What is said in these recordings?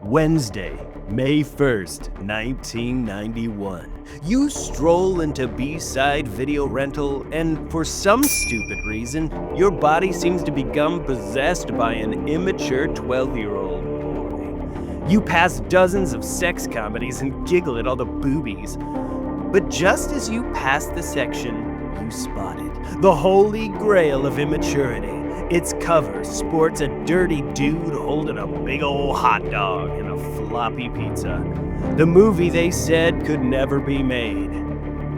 Wednesday, May 1st, 1991. You stroll into B-Side Video Rental, and for some stupid reason, your body seems to become possessed by an immature 12-year-old boy. You pass dozens of sex comedies and giggle at all the boobies. But just as you pass the section, you spot it. The holy grail of immaturity. Its cover sports a dirty dude holding a big old hot dog and a floppy pizza. The movie they said could never be made.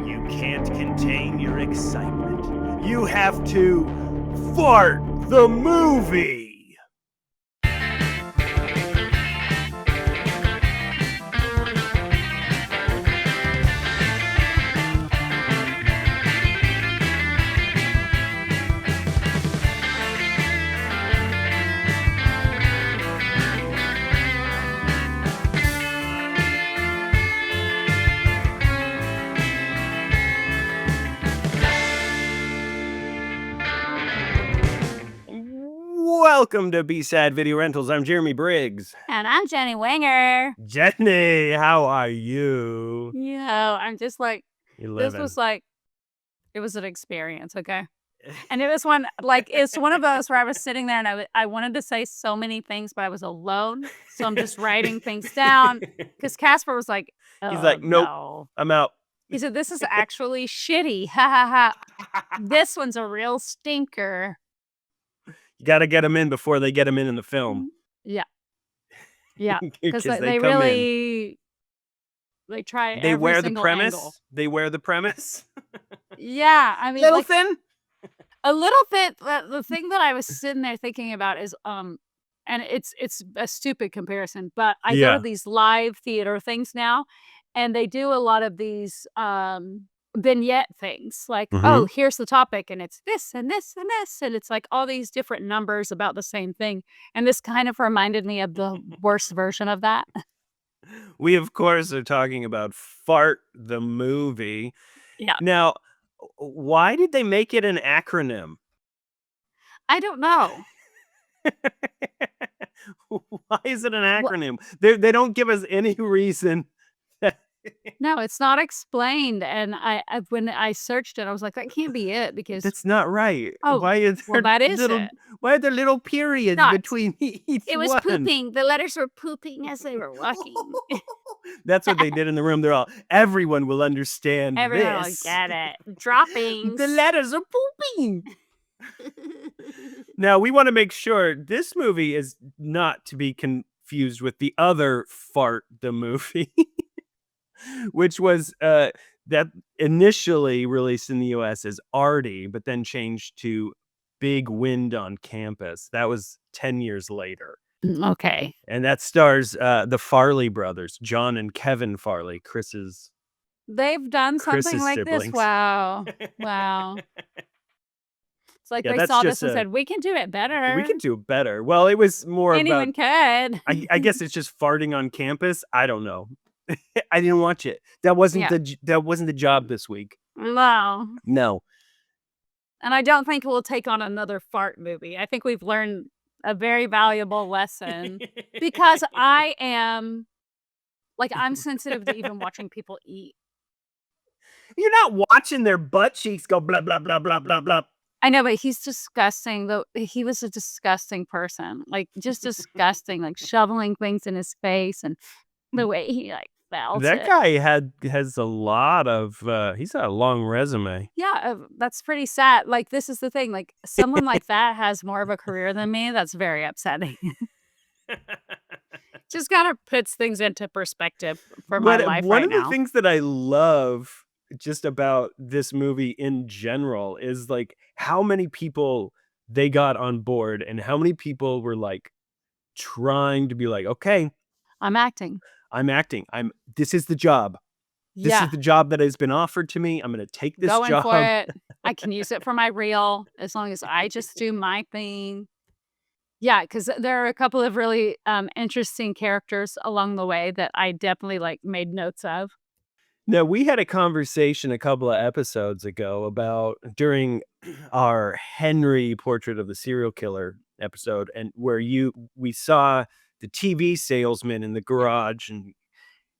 You can't contain your excitement. You have to fart the movie! Welcome to B-Side Video Rentals. I'm Jeremy Briggs. And I'm Jenny Wenger. Jenny, how are you? I'm just like, this was like, it was an experience, okay? And it was it's one of those where I was sitting there and I wanted to say so many things, but I was alone. So I'm just writing things down. Because Casper was like, he's like, nope, no. I'm out. He said, this is actually shitty. Ha ha ha. This one's a real stinker. You got to get them in before they get them in the film. Yeah. Yeah. Because they really, they try they every wear the single premise. angle. They wear the premise. Yeah. I mean, Littleton? A little bit. The thing that I was sitting there thinking about is, and it's a stupid comparison, but I go to these live theater things now, and they do a lot of these vignette things, like, oh, here's the topic, and it's this and this and this, and it's like all these different numbers about the same thing. And this kind of reminded me of the worst version of that. We, of course, are talking about F.A.R.T, the movie. Yeah. Now, why did they make it an acronym? I don't know. Why is it an acronym? They don't give us any reason. No, it's not explained. And when I searched it, I was like, that can't be it, because that's not right. Oh, why is there that is it. Why are there little periods between each It was one? pooping. The letters were pooping as they were walking. That's what they did in the room. They're all, everyone will understand Everyone this. will get it. Droppings. The letters are pooping. Now, we want to make sure this movie is not to be confused with the other F.A.R.T, the movie. Which was that initially released in the U.S. as Artie, but then changed to Big Wind on Campus. That was 10 years later. Okay. And that stars the Farley brothers, John and Kevin Farley, Chris's. They've done something like siblings. This. Wow. Wow. It's like they saw this and said, we can do it better. We can do it better. Well, it was more Anyone about... could. I guess it's just farting on campus. I don't know. I didn't watch it. That wasn't the job this week. No. And I don't think we'll take on another F.A.R.T movie. I think we've learned a very valuable lesson, because I'm sensitive to even watching people eat. You're not watching their butt cheeks go blah blah blah blah blah blah. I know, but he's disgusting. Though he was a disgusting person, like just disgusting, like shoveling things in his face, and the way he felt. That guy has a lot of he's got a long resume. Yeah, that's pretty sad. Like, this is the thing, like someone like that has more of a career than me. That's very upsetting. Just kind of puts things into perspective for my life one right of now. The things that I love just about this movie in general is like how many people they got on board and how many people were like trying to be like, okay, I'm acting. This is the job. This is the job that has been offered to me. I'm going to take this job. For it. I can use it for my reel as long as I just do my thing. Yeah, because there are a couple of really interesting characters along the way that I definitely made notes of. Now, we had a conversation a couple of episodes ago about during our Henry Portrait of the Serial Killer episode, and where we saw the TV salesman in the garage,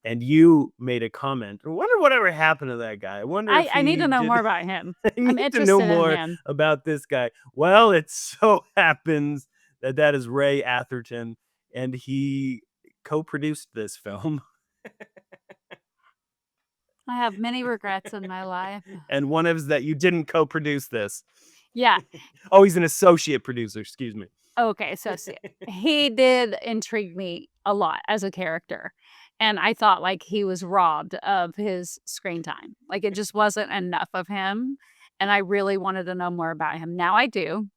and you made a comment. I wonder whatever happened to that guy. I wonder if I need he to know did. more about him. I I'm need to know interested in more him. about this guy. Well, it so happens that is Ray Atherton, and he co-produced this film. I have many regrets in my life. And one is that you didn't co-produce this. Yeah. Oh, he's an associate producer. Excuse me. Okay, so he did intrigue me a lot as a character. And I thought like he was robbed of his screen time. Like it just wasn't enough of him. And I really wanted to know more about him. Now I do.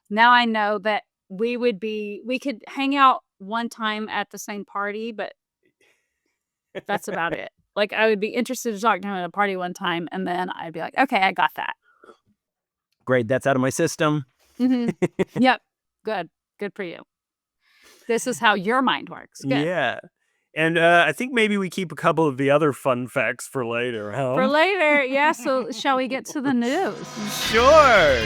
Now I know that we could hang out one time at the same party, but that's about it. Like I would be interested to talk to him at a party one time, and then I'd be like, okay, I got that. Great, that's out of my system. Yep. Good. Good for you. This is how your mind works. Good. Yeah. And I think maybe we keep a couple of the other fun facts for later, huh? For later, yeah. So shall we get to the news? Sure.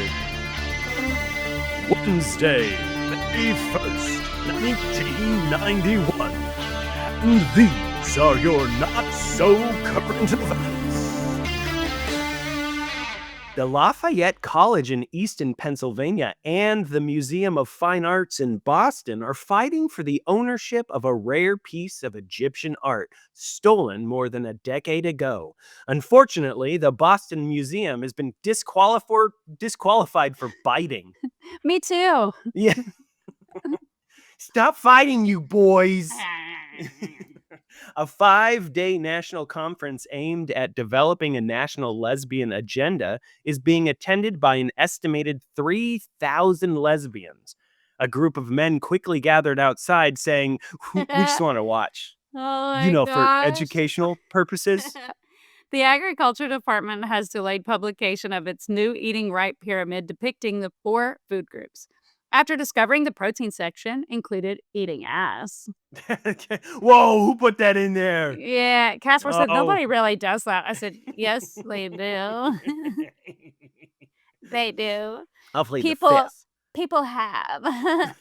Wednesday, May 1st, 1991. And these are your not-so-current events. The Lafayette College in Easton, Pennsylvania, and the Museum of Fine Arts in Boston are fighting for the ownership of a rare piece of Egyptian art stolen more than a decade ago. Unfortunately, the Boston Museum has been disqualified for biting. Me too. Yeah. Stop fighting, you boys. A 5-day national conference aimed at developing a national lesbian agenda is being attended by an estimated 3,000 lesbians. A group of men quickly gathered outside saying, we just want to watch. Oh for educational purposes. The Agriculture Department has delayed publication of its new eating right pyramid depicting the 4 food groups, after discovering the protein section included eating ass. Whoa, who put that in there? Yeah, Casper said, nobody really does that. I said, yes, they do. They do. I'll plead the fifth. People have.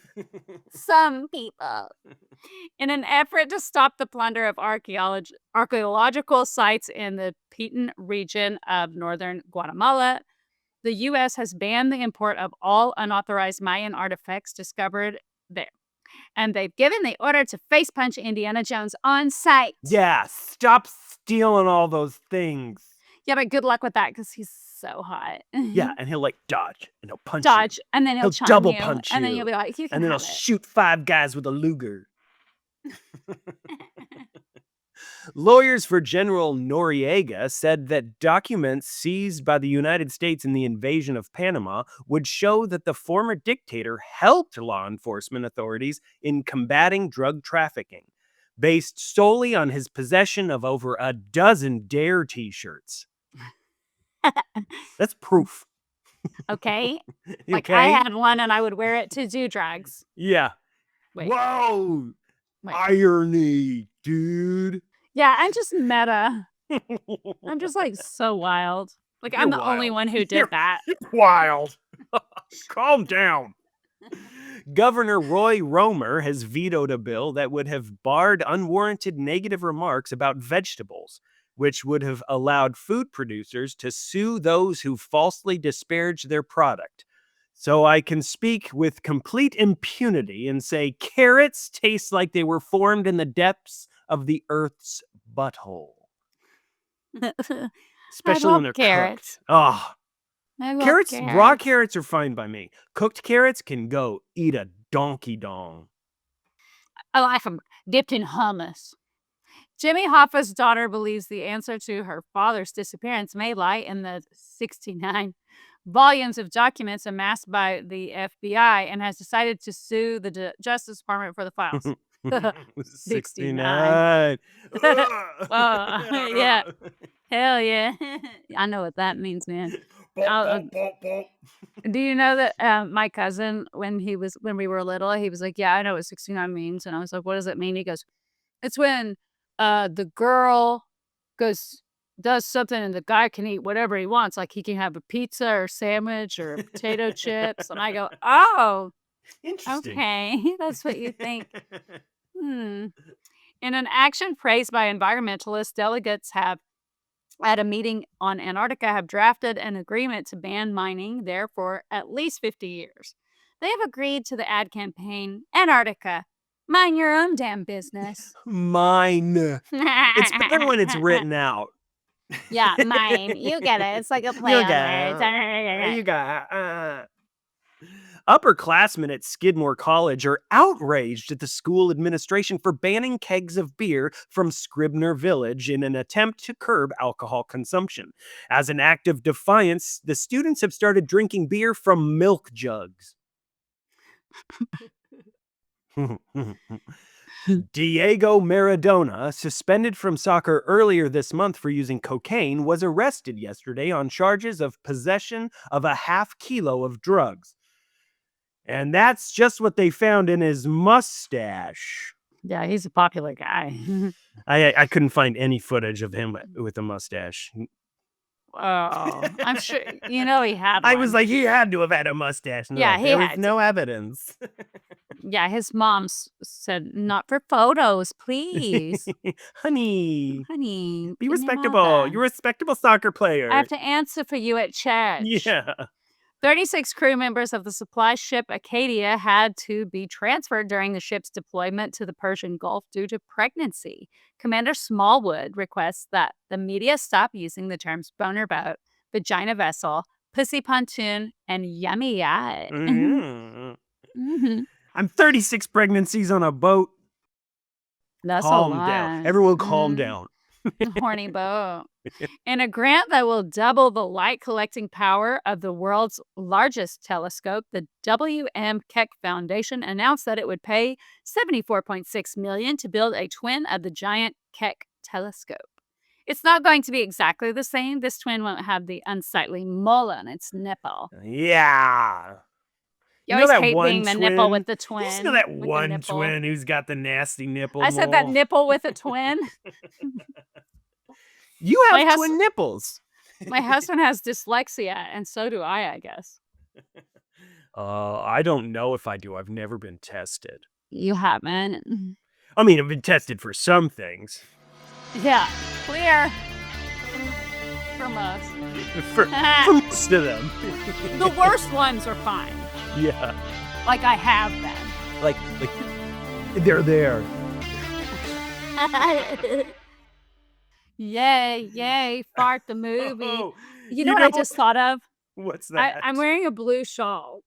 Some people. In an effort to stop the plunder of archaeological sites in the Petén region of northern Guatemala, the U.S. has banned the import of all unauthorized Mayan artifacts discovered there. And they've given the order to face punch Indiana Jones on sight. Yeah, stop stealing all those things. Yeah, but good luck with that because he's so hot. Yeah, and he'll like dodge and he'll punch you. And then he'll double punch you. And then you'll be like, you can and then he'll shoot 5 guys with a Luger. Lawyers for General Noriega said that documents seized by the United States in the invasion of Panama would show that the former dictator helped law enforcement authorities in combating drug trafficking, based solely on his possession of over a dozen DARE t-shirts. That's proof. Okay. Like I had one and I would wear it to do drugs. Yeah. Wait. Whoa. Wait. Irony, dude. Yeah, I'm just meta. I'm just like so wild. Like I'm the only one who did that. You're wild. Calm down. Governor Roy Romer has vetoed a bill that would have barred unwarranted negative remarks about vegetables, which would have allowed food producers to sue those who falsely disparage their product. So I can speak with complete impunity and say carrots taste like they were formed in the depths of the earth's butthole. Especially when they're cooked. Oh. Carrots, raw carrots are fine by me. Cooked carrots can go eat a donkey dong. I like them dipped in hummus. Jimmy Hoffa's daughter believes the answer to her father's disappearance may lie in the 69 volumes of documents amassed by the FBI and has decided to sue the Justice Department for the files. 69. Yeah. Hell yeah. I know what that means, man. Do you know that my cousin, when we were little, he was like, yeah, I know what 69 means. And I was like, what does it mean? He goes, it's when the girl does something and the guy can eat whatever he wants. Like he can have a pizza or sandwich or potato chips. And I go, oh, Interesting. Okay, that's what you think. Hmm. In an action praised by environmentalists, delegates have at a meeting on Antarctica have drafted an agreement to ban mining there for at least 50 years. They have agreed to the ad campaign, Antarctica, mind your own damn business. Mine. It's better when it's written out. Yeah, mine. You get it. It's like a play You on got words. you got Upperclassmen at Skidmore College are outraged at the school administration for banning kegs of beer from Scribner Village in an attempt to curb alcohol consumption. As an act of defiance, the students have started drinking beer from milk jugs. Diego Maradona, suspended from soccer earlier this month for using cocaine, was arrested yesterday on charges of possession of a half kilo of drugs. And that's just what they found in his mustache. Yeah, he's a popular guy. I couldn't find any footage of him with a mustache. Oh, I'm sure he had one. I was like, he had to have had a mustache. No, Yeah, he there was had no evidence. Yeah, his mom said, "Not for photos, please." Honey, Honey, be give me respectable. another. You're a respectable soccer player. I have to answer for you at church. Yeah. 36 crew members of the supply ship Acadia had to be transferred during the ship's deployment to the Persian Gulf due to pregnancy. Commander Smallwood requests that the media stop using the terms boner boat, vagina vessel, pussy pontoon, and yummy yacht. I'm 36 pregnancies on a boat. That's calm a lot. down. Everyone calm down. Horny boat. In a grant that will double the light collecting power of the world's largest telescope, the W.M. Keck Foundation announced that it would pay $74.6 million to build a twin of the giant Keck telescope. It's not going to be exactly the same. This twin won't have the unsightly mole on its nipple. Yeah. You always hate being the nipple with the twin. You know that one twin who's got the nasty nipple I said that nipple with a twin. You have twin nipples. My husband has dyslexia, and so do I guess. I don't know if I do. I've never been tested. You haven't? I mean, I've been tested for some things. Yeah, clear. For most. For most of them. The worst ones are fine. Yeah. Like I have them. Like they're there. Yay, F.A.R.T the movie. Oh, you know what I just thought of? What's that? I'm wearing a blue shawl.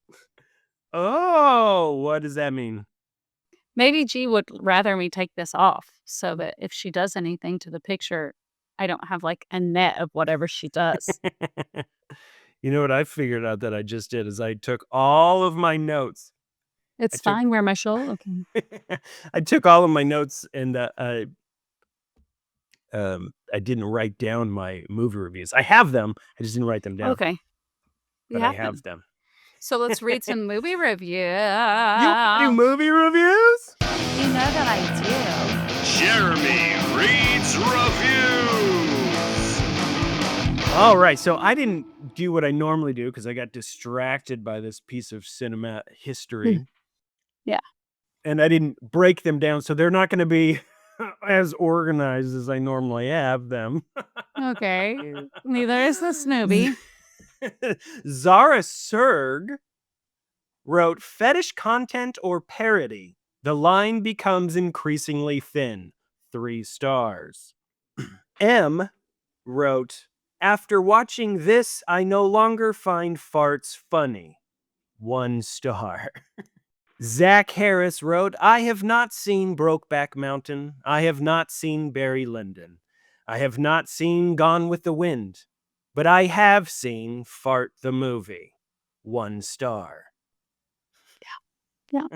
Oh, what does that mean? Maybe G would rather me take this off so that if she does anything to the picture, I don't have like a net of whatever she does. You know what I figured out that I just did is I took all of my notes. It's fine. Wear my shawl. Okay. I took all of my notes and I didn't write down my movie reviews. I have them. I just didn't write them down. Okay. But I have them. So let's read some movie reviews. You do movie reviews? You know that I do. Jeremy reads reviews. All right, so I didn't do what I normally do because I got distracted by this piece of cinema history. Yeah. And I didn't break them down, so they're not going to be as organized as I normally have them. Okay. Neither is the Snoopy. Zara Serg wrote, fetish content or parody? The line becomes increasingly thin. 3 stars. M wrote, after watching this, I no longer find farts funny. 1 star. Zach Harris wrote, I have not seen Brokeback Mountain. I have not seen Barry Lyndon. I have not seen Gone with the Wind. But I have seen F.A.R.T the movie. 1 star. Yeah.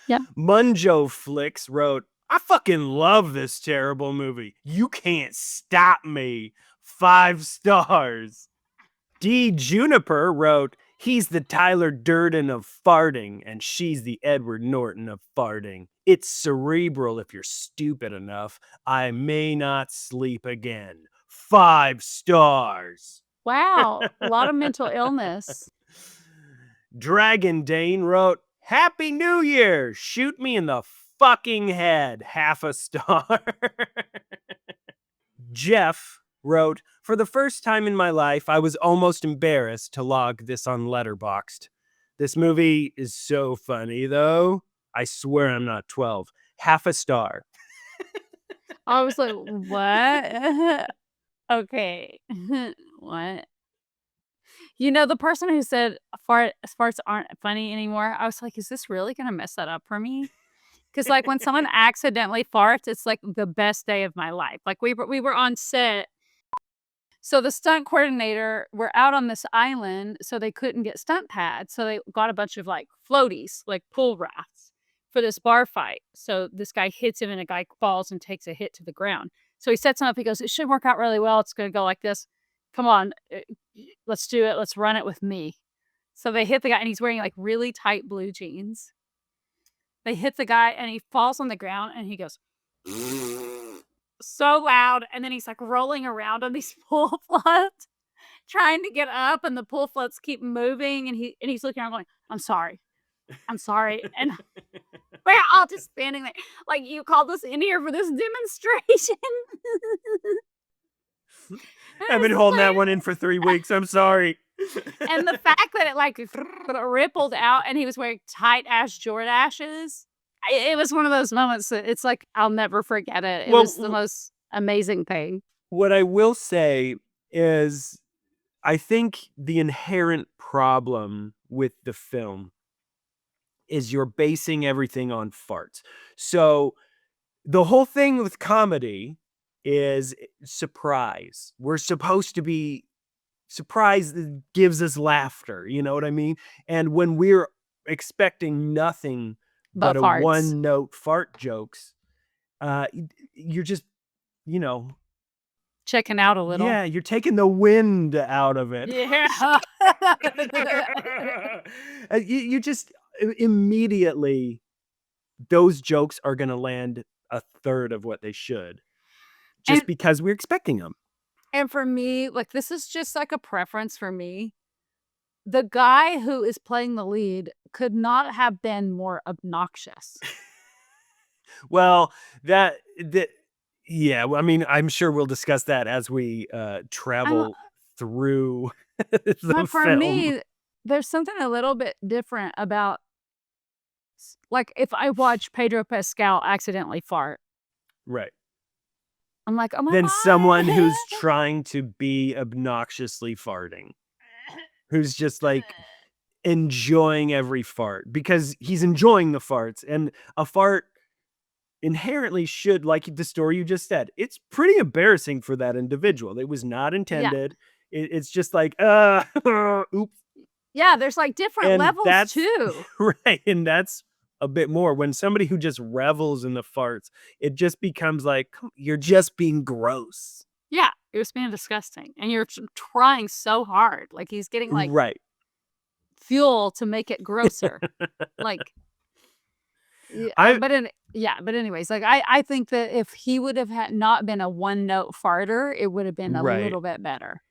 Yeah. Munjo Flicks wrote, I fucking love this terrible movie. You can't stop me. 5 stars. D. Juniper wrote, he's the Tyler Durden of farting, and she's the Edward Norton of farting. It's cerebral if you're stupid enough. I may not sleep again. 5 stars. Wow. A lot of mental illness. Dragon Dane wrote, Happy New Year! Shoot me in the fucking head. Half a star. Jeff wrote, for the first time in my life, I was almost embarrassed to log this on Letterboxd. This movie is so funny, though. I swear I'm not 12. Half a star. I was like, what? Okay. What? You know, the person who said farts aren't funny anymore, I was like, is this really going to mess that up for me? Because, like, when someone accidentally farts, it's like the best day of my life. Like, we were on set. So the stunt coordinator were out on this island, so they couldn't get stunt pads. So they got a bunch of like floaties, like pool rafts for this bar fight. So this guy hits him and a guy falls and takes a hit to the ground. So he sets him up. He goes, it should work out really well. It's going to go like this. Come on, let's do it. Let's run it with me. So they hit the guy and he's wearing like really tight blue jeans. They hit the guy and he falls on the ground and he goes so loud. And then he's like rolling around on these pool floats, trying to get up, and the pool floats keep moving. And he's looking around going, I'm sorry. And we're all just standing there. Like, you called us in here for this demonstration. I've been holding that one in for 3 weeks. I'm sorry. And the fact that it like rippled out and he was wearing tight ass Jordashes, it was one of those moments that it's like, I'll never forget it. It was the most amazing thing. What I will say is, I think the inherent problem with the film is you're basing everything on farts. So the whole thing with comedy is surprise. We're supposed to be surprise that gives us laughter, you know what I mean? And when we're expecting nothing but a one-note fart jokes, you're just, you know, checking out a little. Yeah, you're taking the wind out of it. Yeah. You just immediately, those jokes are going to land a third of what they should, just because we're expecting them. And for me, like, this is just like a preference for me. The guy who is playing the lead could not have been more obnoxious. Well, yeah, I mean, I'm sure we'll discuss that as we travel through the but for film. me, there's something a little bit different about, like, if I watch Pedro Pascal accidentally fart. Right. I'm like, oh my Than God. someone who's trying to be obnoxiously farting. Who's just like enjoying every fart because he's enjoying the farts, and a fart inherently should, like the story you just said, it's pretty embarrassing for that individual. It was not intended. Yeah. It's just like, oops. Yeah, there's like different levels too. Right. And that's a bit more when somebody who just revels in the farts, it just becomes like, you're just being gross. Yeah, you're just being disgusting. And you're trying so hard. Like, he's getting like fuel to make it grosser. Like, but anyways, like I think that if he would have not been a one-note farter, it would have been a little bit better.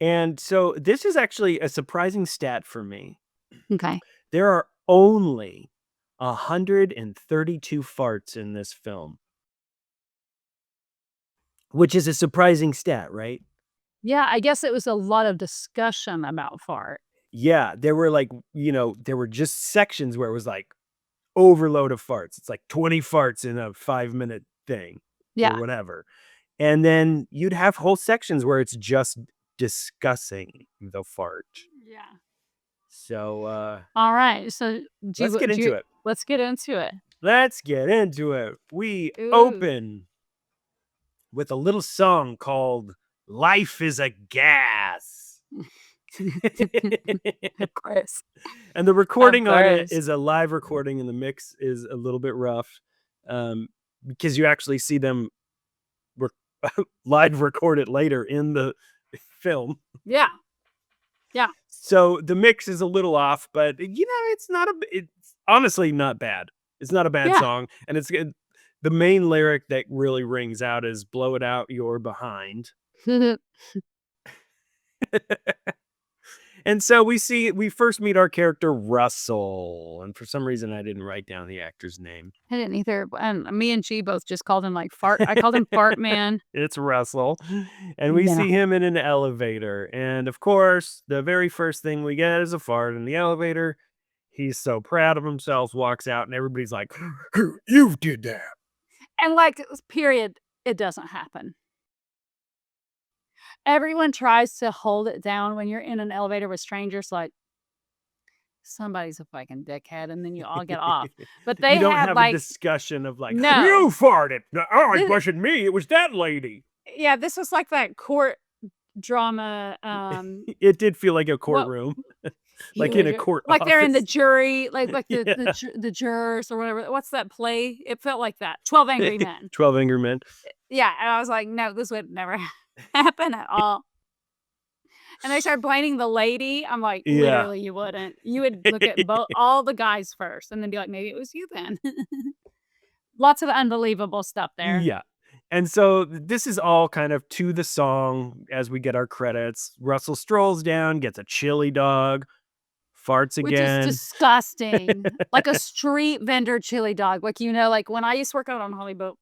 And so this is actually a surprising stat for me. Okay. There are only 132 farts in this film, which is a surprising stat, right? Yeah, I guess it was a lot of discussion about fart. Yeah, there were like, there were just sections where it was like overload of farts. It's like 20 farts in a 5-minute thing or whatever. And then you'd have whole sections where it's just discussing the fart. Yeah. So, all right. So let's get into it. Let's get into it. Let's get into it. We open with a little song called Life is a Gas. Of course. And the recording on it is a live recording, and the mix is a little bit rough because you actually see them live record it later in the film. Yeah. Yeah. So the mix is a little off, but it's honestly not bad. It's not a bad song, and it's good. The main lyric that really rings out is "Blow it out, you're behind." And so we first meet our character Russell, and for some reason I didn't write down the actor's name. I didn't either. And me and G both just called him like Fart. I called him Fart Man. It's Russell. And we Yeah. see him in an elevator. And of course, the very first thing we get is a fart in the elevator. He's so proud of himself, walks out, and everybody's like, "You did that." And like, period, it doesn't happen. Everyone tries to hold it down when you're in an elevator with strangers, like, somebody's a fucking dickhead, and then you all get off. But they You don't had have like a discussion of like, No. "You farted." "No, oh, it This- wasn't me. It was that lady." Yeah, this was like that court drama. It did feel like a courtroom. Like in a court like they're in the office. jury, like Yeah. the jurors or whatever. What's that play? It felt like that. 12 Angry Men. 12 Angry Men. Yeah, and I was like, no, this would never happen at all. And they started blaming the lady. I'm like, Yeah. literally, you wouldn't. You would look at all the guys first, and then be like, maybe it was you then. Lots of unbelievable stuff there. Yeah. And so this is all kind of to the song as we get our credits. Russell strolls down, gets a chili dog, farts Which again. is disgusting. Like a street vendor chili dog. Like, like when I used to work out on Hollywood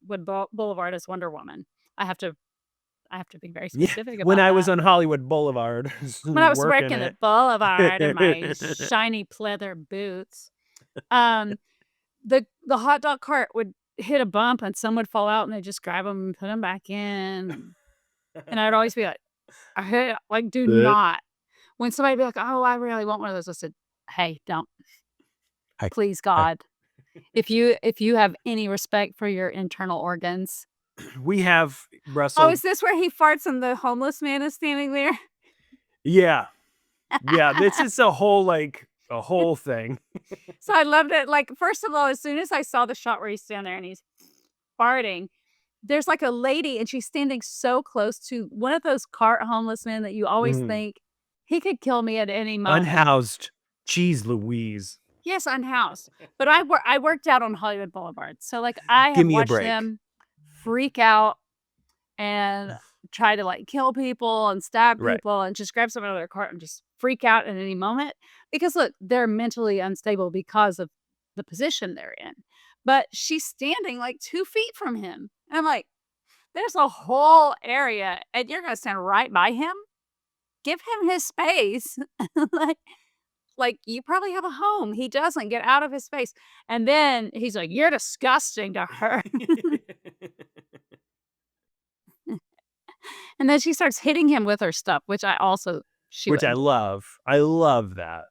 Boulevard as Wonder Woman, I have to be very specific about when I that. was on Hollywood Boulevard. When I was working it. at Boulevard in my shiny pleather boots, the hot dog cart would hit a bump and some would fall out and they just grab them and put them back in. And I'd always be like, do not. When somebody be like, oh, I really want one of those, I said, hey, don't. Hi. Please, God. If you have any respect for your internal organs. We have Russell. Oh, is this where he farts and the homeless man is standing there? Yeah. Yeah, this is a whole thing. So I loved it. Like, first of all, as soon as I saw the shot where he's standing there and he's farting, there's like a lady and she's standing so close to one of those cart homeless men that you always think he could kill me at any moment. Unhoused. Jeez Louise. Yes, unhoused. But I worked out on Hollywood Boulevard. So like I have watched him freak out and try to like kill people and stab people and just grab someone out of their cart and just freak out at any moment. Because look, they're mentally unstable because of the position they're in. But she's standing like 2 feet from him. And I'm like, there's a whole area and you're going to stand right by him? Give him his space. Like you probably have a home. He doesn't get out of his space. And then he's like, you're disgusting to her. And then she starts hitting him with her stuff, which I love. I love that.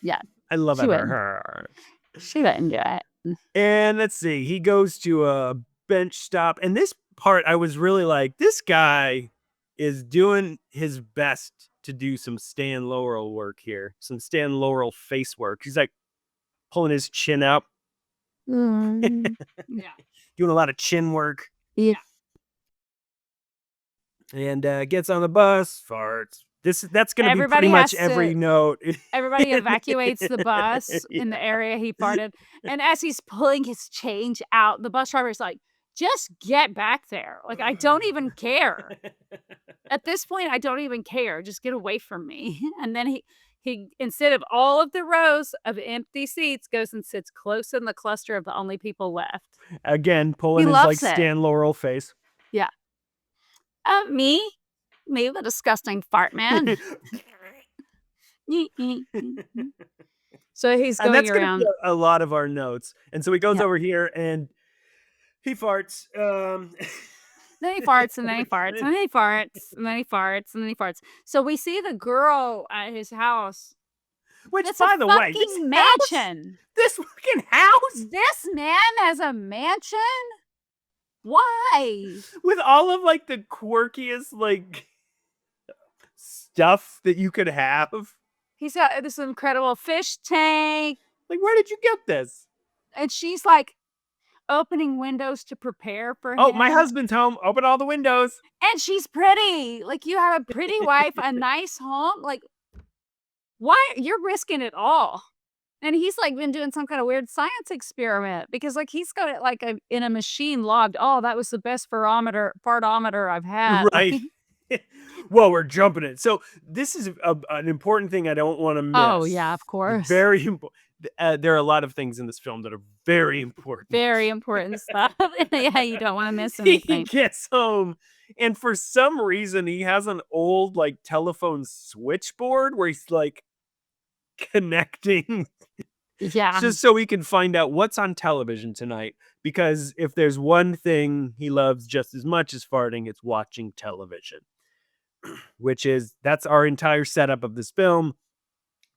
Yeah. I love it. Her. She didn't do it. And let's see. He goes to a bench stop. And this part, I was really like, this guy is doing his best to do some Stan Laurel work here. Some Stan Laurel face work. He's like pulling his chin up. Yeah. Doing a lot of chin work. Yeah. And gets on the bus, farts. That's going to be pretty much every note. Everybody evacuates the bus in the area he farted. And as he's pulling his change out, the bus driver's like, just get back there. Like, I don't even care. At this point, I don't even care. Just get away from me. And then he instead of all of the rows of empty seats, goes and sits close in the cluster of the only people left. Again, pulling his like Stan Laurel face. Yeah. Me, the disgusting fart man. So he's going that's around. Be a lot of our notes. And so he goes over here and he farts. Then he farts, and then he farts, and then he farts, and then he farts, and then he farts. So we see the girl at his house. Which, by the way, this mansion. This fucking house. This man has a mansion. Why? With all of like the quirkiest like stuff that you could have. He's got this incredible fish tank. Like, where did you get this? And she's like opening windows to prepare for him. Oh, my husband's home. Open all the windows. And she's pretty. Like, you have a pretty wife, a nice home. Like, why? You're risking it all. And he's like been doing some kind of weird science experiment because like he's got it like in a machine logged. Oh, that was the best fartometer I've had. Right. Like, Well, we're jumping it. So this is an important thing I don't want to miss. Oh, yeah, of course. Very important. There are a lot of things in this film that are very important. Very important stuff. Yeah, you don't want to miss He anything. gets home, and for some reason, he has an old like telephone switchboard where he's like connecting Yeah. just so he can find out what's on television tonight. Because if there's one thing he loves just as much as farting, it's watching television. That's our entire setup of this film.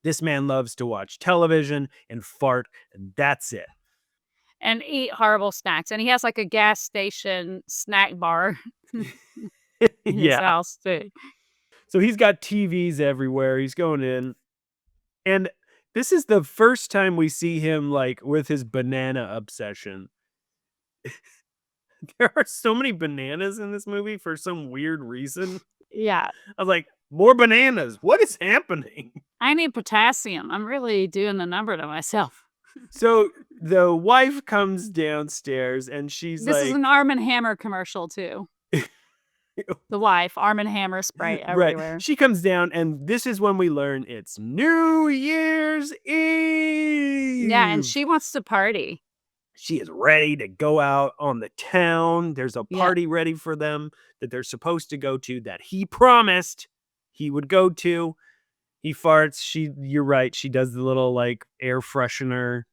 This man loves to watch television and fart, and that's it. And eat horrible snacks. And he has like a gas station snack bar in his house too. So he's got TVs everywhere. He's going in. And this is the first time we see him like with his banana obsession. There are so many bananas in this movie for some weird reason. Yeah. I was like, more bananas. What is happening? I need potassium. I'm really doing the number to myself. So the wife comes downstairs and she's This like... is an Arm & Hammer commercial too. The wife, Arm & Hammer spray everywhere. Right. She comes down and this is when we learn it's New Year's Eve. Yeah, and she wants to party. She is ready to go out on the town. There's a party ready for them that they're supposed to go to that he promised he would go to. He farts. You're right. She does the little like air freshener.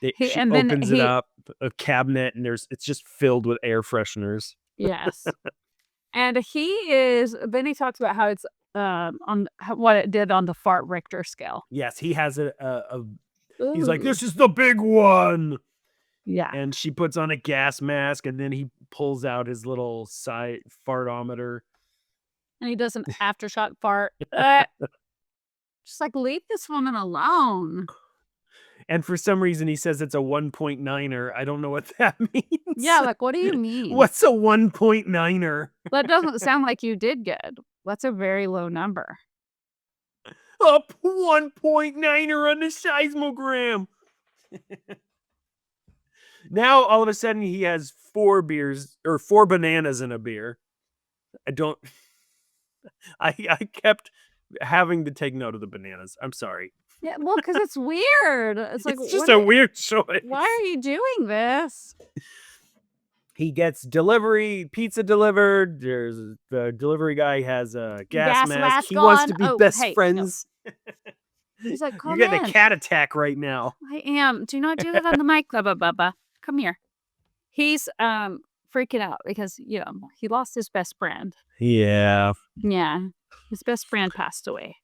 She opens it up, a cabinet, and it's just filled with air fresheners. Yes. And then he talks about how it's on what it did on the fart Richter scale. Yes, he has he's like, this is the big one. Yeah. And she puts on a gas mask, and then he pulls out his little side fartometer. And he does an aftershock fart. Just like, leave this woman alone. And for some reason, he says it's a 1.9er. I don't know what that means. Yeah, like, what do you mean? What's a 1.9er? That doesn't sound like you did good. That's a very low number. A 1.9er on the seismogram. Now, all of a sudden, he has 4 bananas in a beer. I kept having to take note of the bananas. I'm sorry. Yeah, well, because it's weird. It's like, it's just a weird choice. Why are you doing this? He gets pizza delivered. There's the delivery guy has a gas mask. He wants to be best friends. No. He's like, you're getting a cat attack right now. I am. Do not do that on the mic, Bubba. Come here. He's freaking out because he lost his best friend. Yeah. Yeah. His best friend passed away.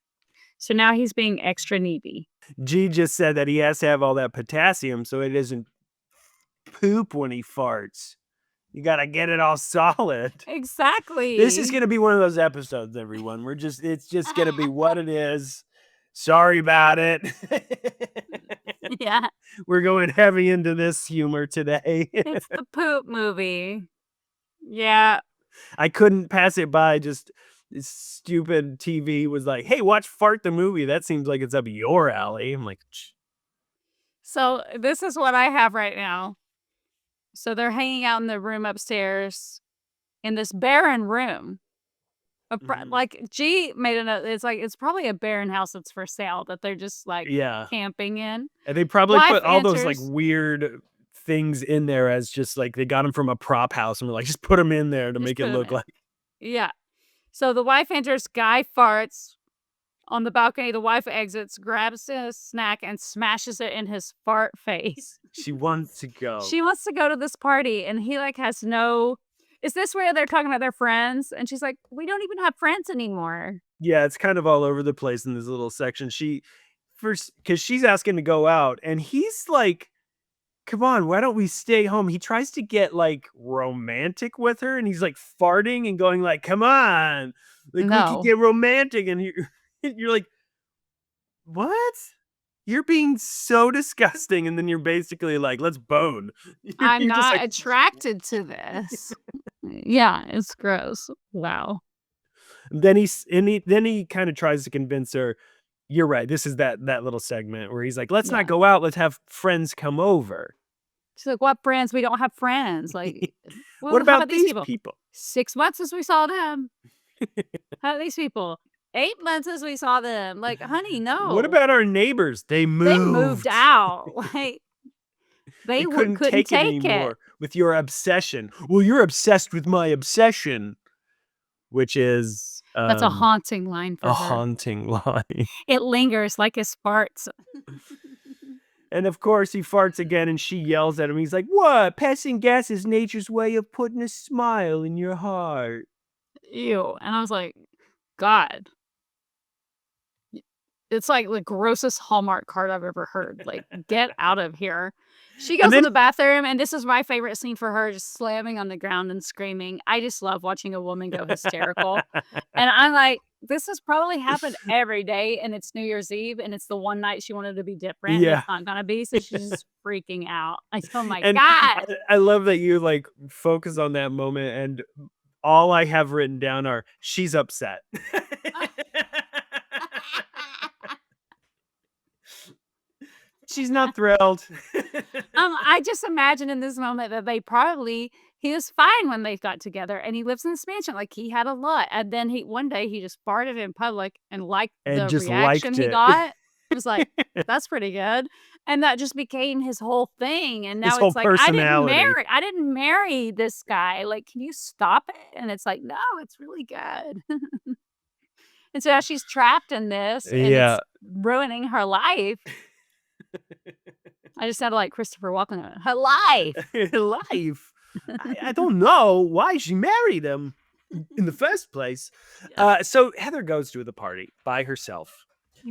So now he's being extra needy. G just said that he has to have all that potassium so it doesn't poop when he farts. You got to get it all solid. Exactly. This is going to be one of those episodes, everyone. It's just going to be what it is. Sorry about it. Yeah. We're going heavy into this humor today. It's the poop movie. Yeah. I couldn't pass it by. Just this stupid TV was like, hey, watch Fart the movie. That seems like it's up your alley. I'm like, So this is what I have right now. So they're hanging out in the room upstairs in this barren room. Like G made a note. It's like it's probably a barren house that's for sale that they're just like camping in. And they probably put all those like weird things in there as just like they got them from a prop house and were like, just put them in there to make it look like. Yeah. So the wife enters, guy farts on the balcony. The wife exits, grabs a snack and smashes it in his fart face. She wants to go. She wants to go to this party and he like has no... Is this where they're talking about their friends? And she's like, we don't even have friends anymore. Yeah, it's kind of all over the place in this little section. Because she's asking to go out and he's like, come on, why don't we stay home? He tries to get like romantic with her and he's like farting and going like, come on, like we can get romantic. And you're like, what? You're being so disgusting. And then you're basically like, let's bone. I'm not attracted to this. Yeah, it's gross. Wow. Then he kind of tries to convince her, you're right. This is that little segment where he's like, let's not go out. Let's have friends come over. She's like, what friends? We don't have friends. Like, what about these people? 6 months since we saw them. How are these people? 8 months as we saw them. Like, honey, no. What about our neighbors? They They moved out. Like, They they couldn't couldn't take it take it. anymore with your obsession. Well, you're obsessed with my obsession, which is That's a haunting line for a her. haunting line. It lingers like his farts. And of course, he farts again, and she yells at him. He's like, "What? Passing gas is nature's way of putting a smile in your heart." Ew. And I was like, God. It's like the grossest Hallmark card I've ever heard. Like, get out of here. She goes in the bathroom, and this is my favorite scene for her, just slamming on the ground and screaming. I just love watching a woman go hysterical. And I'm like, this has probably happened every day, and it's New Year's Eve, and it's the one night she wanted to be different. Yeah. And it's not going to be, so she's just freaking out. Like, oh my And God. I love that you like focus on that moment, and all I have written down are, she's upset. She's not thrilled. I just imagine in this moment that he was fine when they got together, and he lives in this mansion. Like, he had a lot. And then one day he just farted in public and liked the just reaction liked he it. got. It was like, that's pretty good. And that just became his whole thing. And His now whole it's like, personality. I didn't marry this guy. Like, can you stop it? And it's like, no, it's really good. And so now she's trapped in this, and it's ruining her life. I just sounded like Christopher Walken. Her life. Her life. I don't know why she married him in the first place. So Heather goes to the party by herself.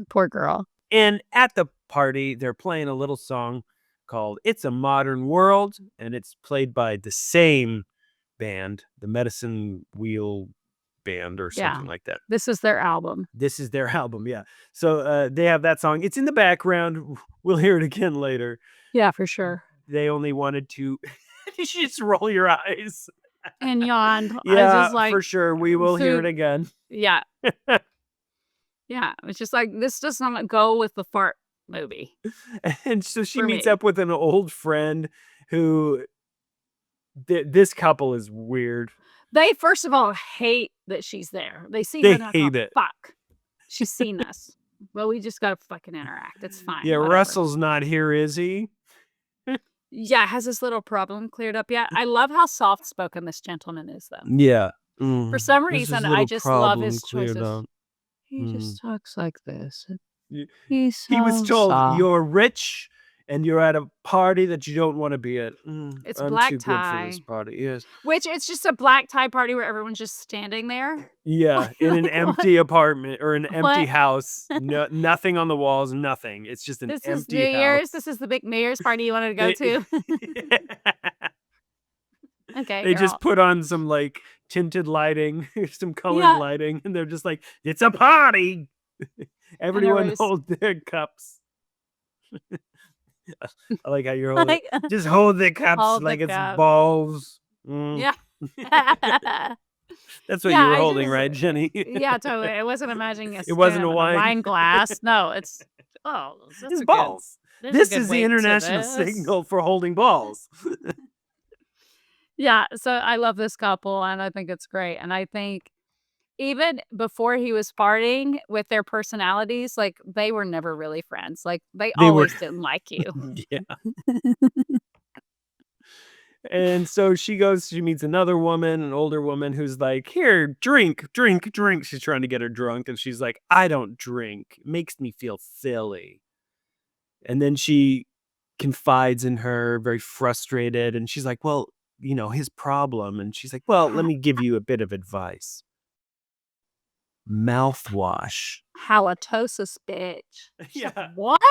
Poor girl. And at the party, they're playing a little song called It's a Modern World, and it's played by the same band, the Medicine Wheel Band or something like that. This is their album. Yeah. So they have that song. It's in the background. We'll hear it again later. Yeah, for sure. They only wanted to... You should just roll your eyes. And yawn. Yeah, for sure. We will hear it again. Yeah. Yeah. It's just like, this does not go with the fart movie. And so she meets up with an old friend who... This couple is weird. They, first of all, hate that she's there. They see her and hate it. Fuck. She's seen us. Well, we just got to fucking interact. It's fine. Yeah, whatever. Russell's not here, is he? Yeah, has this little problem cleared up yet? I love how soft-spoken this gentleman is, though. Yeah. For some reason, I just love his choices. He just talks like this. He was told, you're rich and you're at a party that you don't want to be at. It's I'm black too tie. good for this party. Yes. Which, it's just a black tie party where everyone's just standing there. Yeah, in an empty apartment or an empty house. No, nothing on the walls, nothing. It's just an empty house. This is New Year's. This is the big New Year's party you wanted to go to. Okay. They just put on some like tinted lighting, some colored lighting, and they're just like, it's a party. Everyone hold their cups. I like how you're holding just hold the cups like it's balls. Yeah. That's what you were holding, right, Jenny? Yeah, totally. I wasn't imagining it wasn't a wine glass. No, it's balls. This is the international signal for holding balls. Yeah, so I love this couple, and I think it's great. And I think even before he was farting with their personalities, like, they were never really friends. Like, they always didn't like you. Yeah. And so she meets another woman, an older woman, who's like, here, drink. She's trying to get her drunk, and she's like, I don't drink. It makes me feel silly. And then she confides in her, very frustrated, and she's like, well, you know, his problem. And she's like, well, let me give you a bit of advice. Mouthwash. Halitosis, bitch. Yeah. What?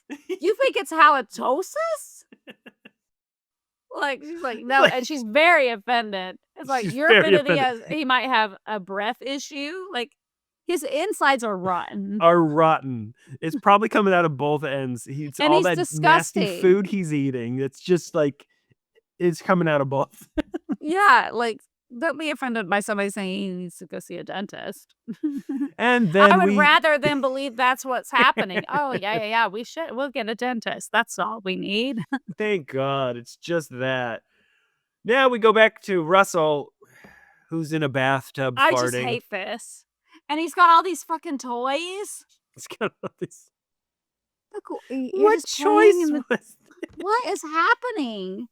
You think it's halitosis? Like, she's like, no, and she's very offended. It's like, you're offended he might have a breath issue. Like, his insides are rotten. It's probably coming out of both ends. He's all that disgusting. Nasty food he's eating. It's just like, it's coming out of both. Yeah, like, don't be offended by somebody saying he needs to go see a dentist. And then I would rather than believe that's what's happening. Oh, yeah. We'll get a dentist. That's all we need. Thank God. It's just that. Now we go back to Russell, who's in a bathtub I farting. just hate this. And he's got all these fucking toys. He's got all this. Look, you're What just choice playing in the... was? What is happening?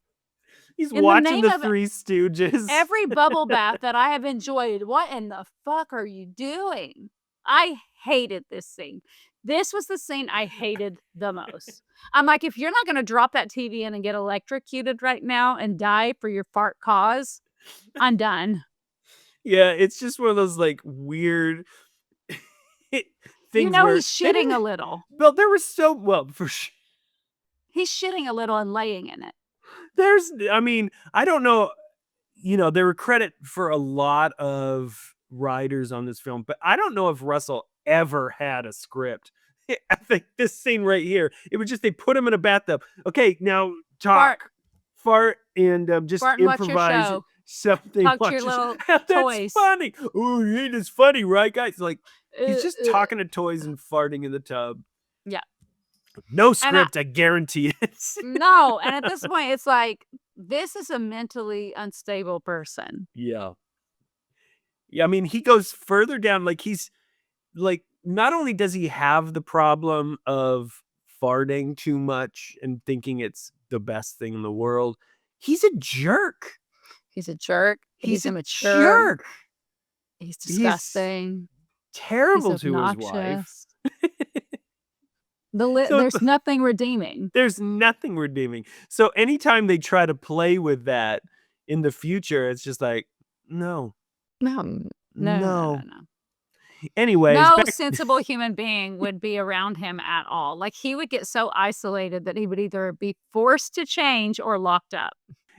He's In the watching name the of Three Stooges. every bubble bath that I have enjoyed. What in the fuck are you doing? I hated this scene. This was the scene I hated the most. I'm like, if you're not going to drop that TV in and get electrocuted right now and die for your fart cause, I'm done. Yeah, it's just one of those like weird things. You know, where he's shitting a little. Well, there was for sure. He's shitting a little and laying in it. I mean, I don't know. You know, there were credit for a lot of writers on this film, but I don't know if Russell ever had a script. I think this scene right here, it was just they put him in a bathtub. Okay, now talk, fart, and just Fart and watch your improvise show. something. Talk to Watch your little That's toys. funny. Oh, it is funny, right, guys? Like he's just talking to toys and farting in the tub. Yeah. No script, I guarantee it. No, and at this point, it's like, this is a mentally unstable person. Yeah. Yeah, I mean, he goes further down. Like, he's, like, not only does he have the problem of farting too much and thinking it's the best thing in the world, he's a jerk. He's a jerk. He's immature. Jerk. He's disgusting. He's terrible He's to his obnoxious. wife. There's nothing redeeming. There's nothing redeeming. So anytime they try to play with that in the future, it's just like, no. Anyways, no sensible human being would be around him at all. Like, he would get so isolated that he would either be forced to change or locked up.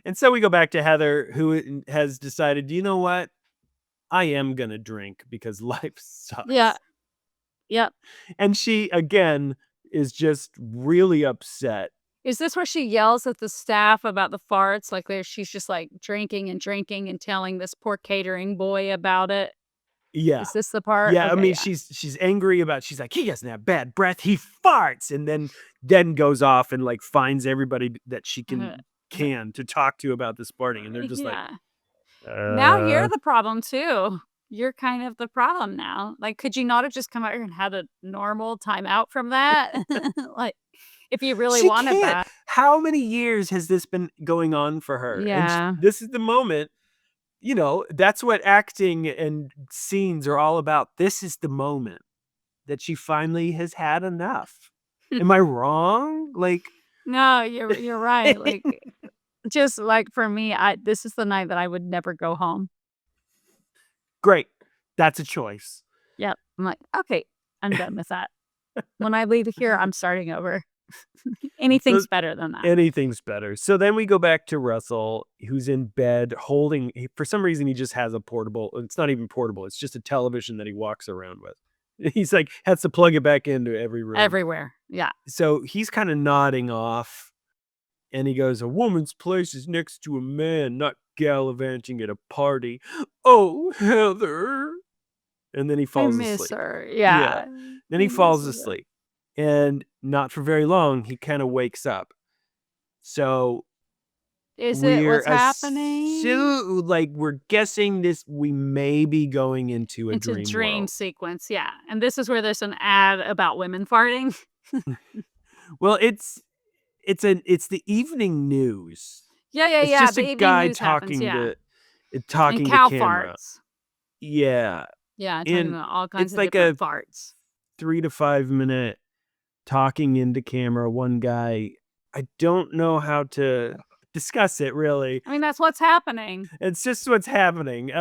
And so we go back to Heather, who has decided, you know what? I am going to drink because life sucks. Yeah. Yep. And she, again, is just really upset. Is this where she yells at the staff about the farts? Like, she's just like drinking and telling this poor catering boy about it. Yeah. Is this the part? Yeah. Okay, I mean, she's angry about, she's like, he doesn't have bad breath. He farts. And then goes off and like finds everybody that she can to talk to about this farting. And they're just like, now you're the problem too. You're kind of the problem now. Like, could you not have just come out here and had a normal timeout from that? Like, if you really wanted that. How many years has this been going on for her? Yeah. And this is the moment. You know, that's what acting and scenes are all about. This is the moment that she finally has had enough. Am I wrong? Like, no, you're right. Like, just like for me, this is the night that I would never go home. Great. That's a choice. Yep. I'm like, okay, I'm done with that. When I leave here, I'm starting over. Anything's better than that. Anything's better. So then we go back to Russell, who's in bed holding, for some reason, he just has a portable. It's not even portable. It's just a television that he walks around with. He's like, has to plug it back into every room. Everywhere. Yeah. So he's kind of nodding off. And he goes, a woman's place is next to a man, not gallivanting at a party. Oh, Heather. And then he falls asleep. I miss her. Yeah. Then he falls asleep. And not for very long, he kind of wakes up. So is it what's happening? So, like, we're guessing this, we may be going into a dream world. Sequence. Yeah. And this is where there's an ad about women farting. Well, it's the evening news. Yeah. It's just a guy talking to cow camera. Farts. Yeah. Yeah, talking about all kinds of different farts. 3 to 5 minute talking into camera. One guy, I don't know how to discuss it really. I mean, that's what's happening. It's just what's happening.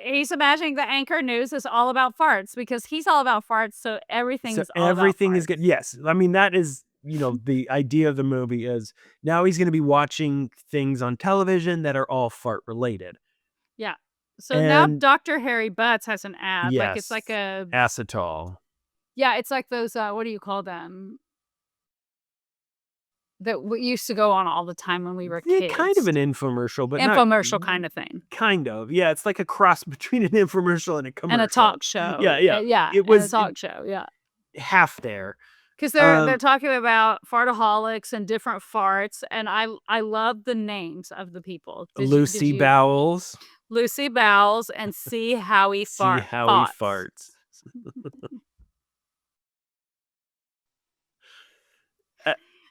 He's imagining the anchor news is all about farts because he's all about farts. So everything is all everything about is good. Yes. I mean, that is, you know, the idea of the movie is now he's going to be watching things on television that are all fart related. Yeah. So now Dr. Harry Butts has an ad. Yes, like it's like a acetol. Yeah, it's like those what do you call them? That we used to go on all the time when we were kids. Kind of an infomercial, but infomercial kind of thing. Kind of. Yeah, it's like a cross between an infomercial and a commercial. And a talk show. Yeah. It was a talk show, yeah. Half there. Because they're talking about fartaholics and different farts, and I love the names of the people. Lucy Bowles. Lucy bows and see how he See how he farts.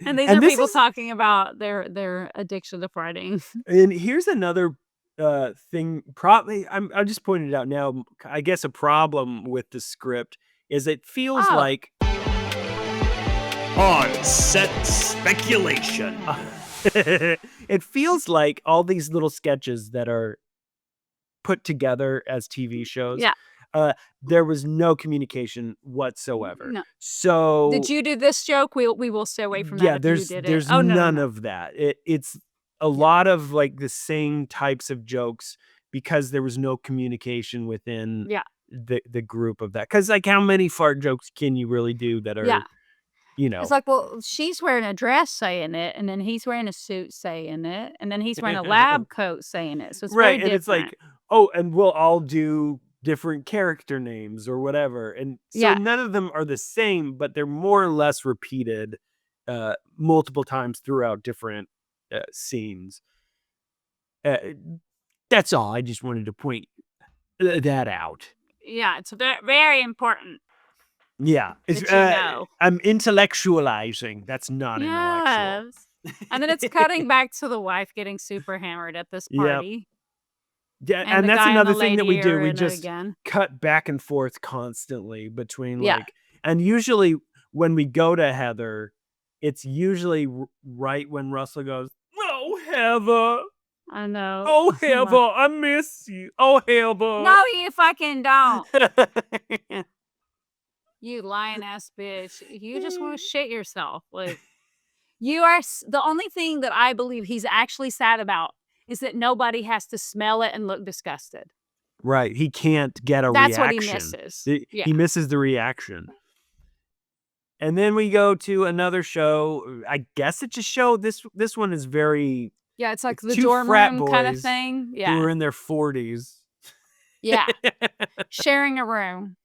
And these are people talking about their addiction to farting. And here's another thing. Probably, I'm just pointing it out now. I guess a problem with the script is it feels like on-set speculation. It feels like all these little sketches that are put together as TV shows. Yeah. There was no communication whatsoever. No. So did you do this joke? We will stay away from that. Yeah, there's none of that. It's a lot of like the same types of jokes because there was no communication within the group of that. Because like, how many fart jokes can you really do that are, you know? It's like, well, she's wearing a dress saying it, and then he's wearing a suit saying it, and then he's wearing a lab coat saying it. So it's right, very and different. it's like, oh, and we'll all do different character names or whatever, and so none of them are the same, but they're more or less repeated multiple times throughout different scenes. That's all. I just wanted to point that out. Yeah, it's very important. Yeah, it's I'm intellectualizing. That's not intellectual. And then it's cutting back to the wife getting super hammered at this party. Yeah, and that's another thing that we do. We just cut back and forth constantly between like, and usually when we go to Heather, it's usually right when Russell goes, "Oh, Heather." I know. "Oh, Heather, I miss you. Oh, Heather." No, you fucking don't. You lying ass bitch. You just want to shit yourself. Like, you are the only thing that I believe he's actually sad about is that nobody has to smell it and look disgusted. Right. He can't get a reaction. That's what he misses. He misses the reaction. And then we go to another show. I guess it's a show. This one is very... Yeah, it's like the dorm room kind of thing. Yeah. Who are in their 40s. Yeah. Sharing a room.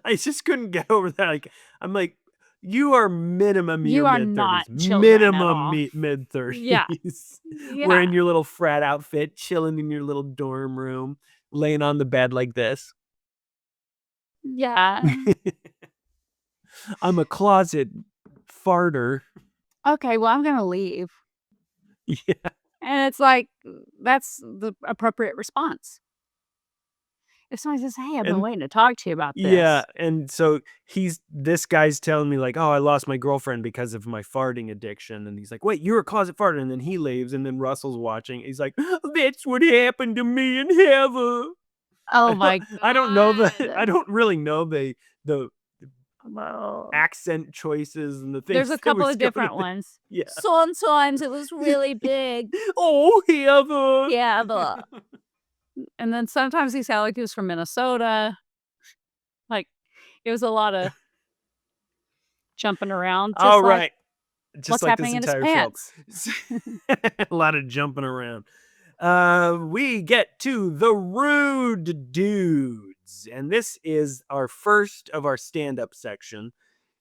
I just couldn't get over that. Like, I'm like, you are minimum you are mid-30s. Not minimum mid-30s. Yeah. Wearing your little frat outfit, chilling in your little dorm room, laying on the bed like this. Yeah. I'm a closet farter. Okay, well, I'm gonna leave. Yeah. And it's like, that's the appropriate response. If somebody says, "Hey, I've been waiting to talk to you about this." Yeah, and so this guy's telling me like, "Oh, I lost my girlfriend because of my farting addiction." And he's like, "Wait, you're a closet farter?" And then he leaves, and then Russell's watching. He's like, "That's what happened to me and Heather." Oh my God. I don't know I don't really know the accent choices and the things. There's a couple of different ones. Yeah. Sometimes it was really big. Oh, Heather. Yeah, and then sometimes he sounded like he was from Minnesota. Like, it was a lot of jumping around. Oh, right. Just what's like happening this entire in his film. A lot of jumping around. We get to the Rude Dudes. And this is our first of our stand-up section.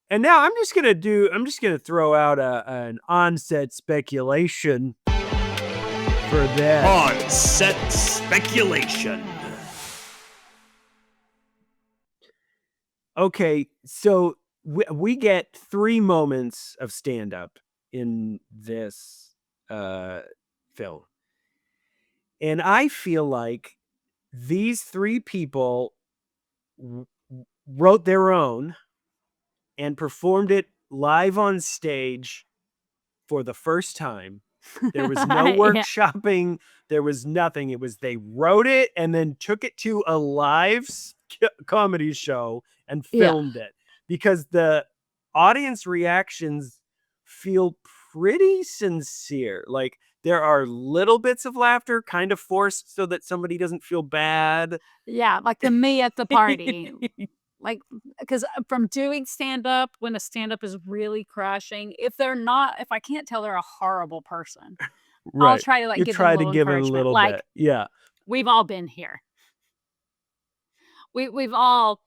And now I'm just gonna throw out an on-set speculation for that. On-set speculation. Okay, so we get 3 moments of stand-up in this film. And I feel like these 3 people wrote their own and performed it live on stage for the first time. There was no workshopping. There was nothing. It was they wrote it and then took it to a live comedy show and filmed it, because the audience reactions feel pretty sincere. Like, there are little bits of laughter kind of forced so that somebody doesn't feel bad. Yeah, like the me at the party. Like, because from doing stand-up, when a stand-up is really crushing, if I can't tell they're a horrible person, Right. I'll try to like give them a little bit. Yeah. We've all been here. We've all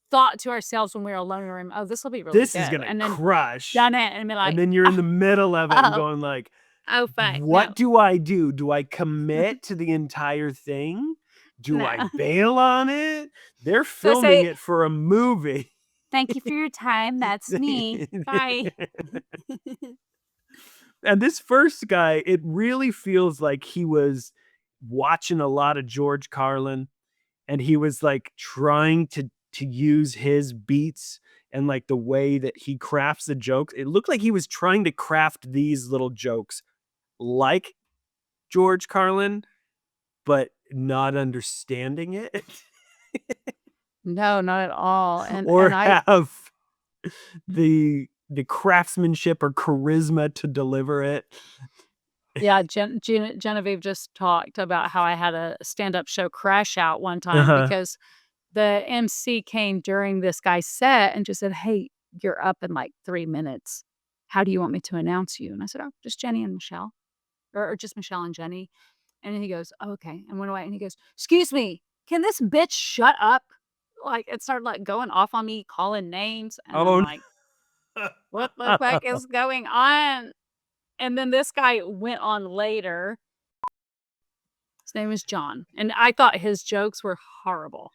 thought to ourselves when we were alone in a room, "Oh, this will be really good. This is gonna and then crush." done it and be like, and then you're in the middle of it and going like, Oh, fine. What No. do I do? Do I commit to the entire thing? Do I No. bail on it? They're So filming say, it for a movie. thank you for your time. That's me. Bye. And this first guy, it really feels like he was watching a lot of George Carlin, and he was like trying to use his beats and like the way that he crafts the jokes. It looked like he was trying to craft these little jokes like George Carlin, but not understanding it. No, not at all. Or And I, have the craftsmanship or charisma to deliver it. yeah, Genevieve just talked about how I had a stand-up show crash out one time Uh-huh. because the MC came during this guy's set and just said, "Hey, you're up in like 3 minutes. How do you want me to announce you?" And I said, "Oh, just Jenny and Michelle, or just Michelle and Jenny." And he goes, "Oh, okay," and went away. And he goes, "Excuse me, can this bitch shut up?" Like, it started like going off on me, calling names, and I'm Oh, like, "What the fuck is going on?" And then this guy went on later. His name was John, and I thought his jokes were horrible.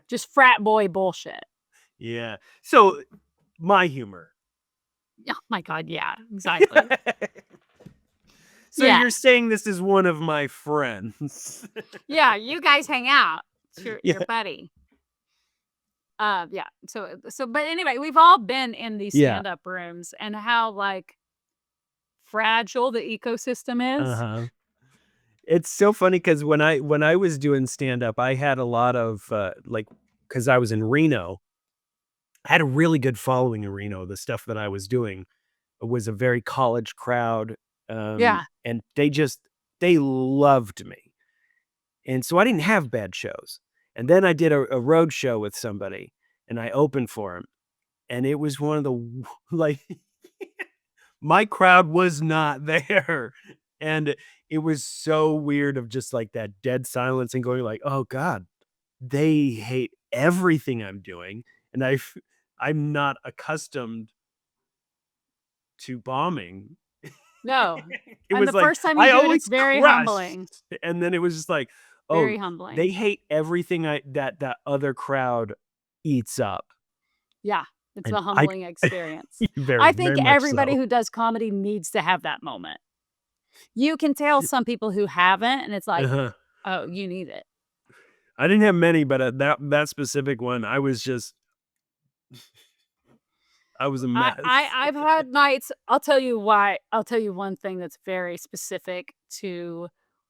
Just frat boy bullshit. yeah. So my humor. Oh my God, yeah, exactly. So Yeah. you're saying this is one of my friends. Yeah, you guys hang out. It's your Yeah. buddy. Yeah. So but anyway, we've all been in these Yeah. stand-up rooms and how like fragile the ecosystem is. Uh-huh. It's so funny because when I was doing stand-up, I had a lot of like, because I was in Reno, I had a really good following in Reno. The stuff that I was doing was a very college crowd. Yeah. And they loved me. And so I didn't have bad shows. And then I did a road show with somebody and I opened for him. And it was one of the like my crowd was not there. And it was so weird of just like that dead silence and going like, "Oh God, they hate everything I'm doing." And I'm not accustomed to bombing. No. It And was the like, first time you I do it, always it's very crush. humbling. And then it was just like, oh, Very humbling. they hate everything that other crowd eats up. Yeah. It's And a humbling experience. very, I think very much everybody so. who does comedy needs to have that moment. You can tell some people who haven't, and it's like, Uh-huh. oh, you need it. I didn't have many, but that specific one, I was a mess. I've had nights. I'll tell you why. I'll tell you one thing that's very specific to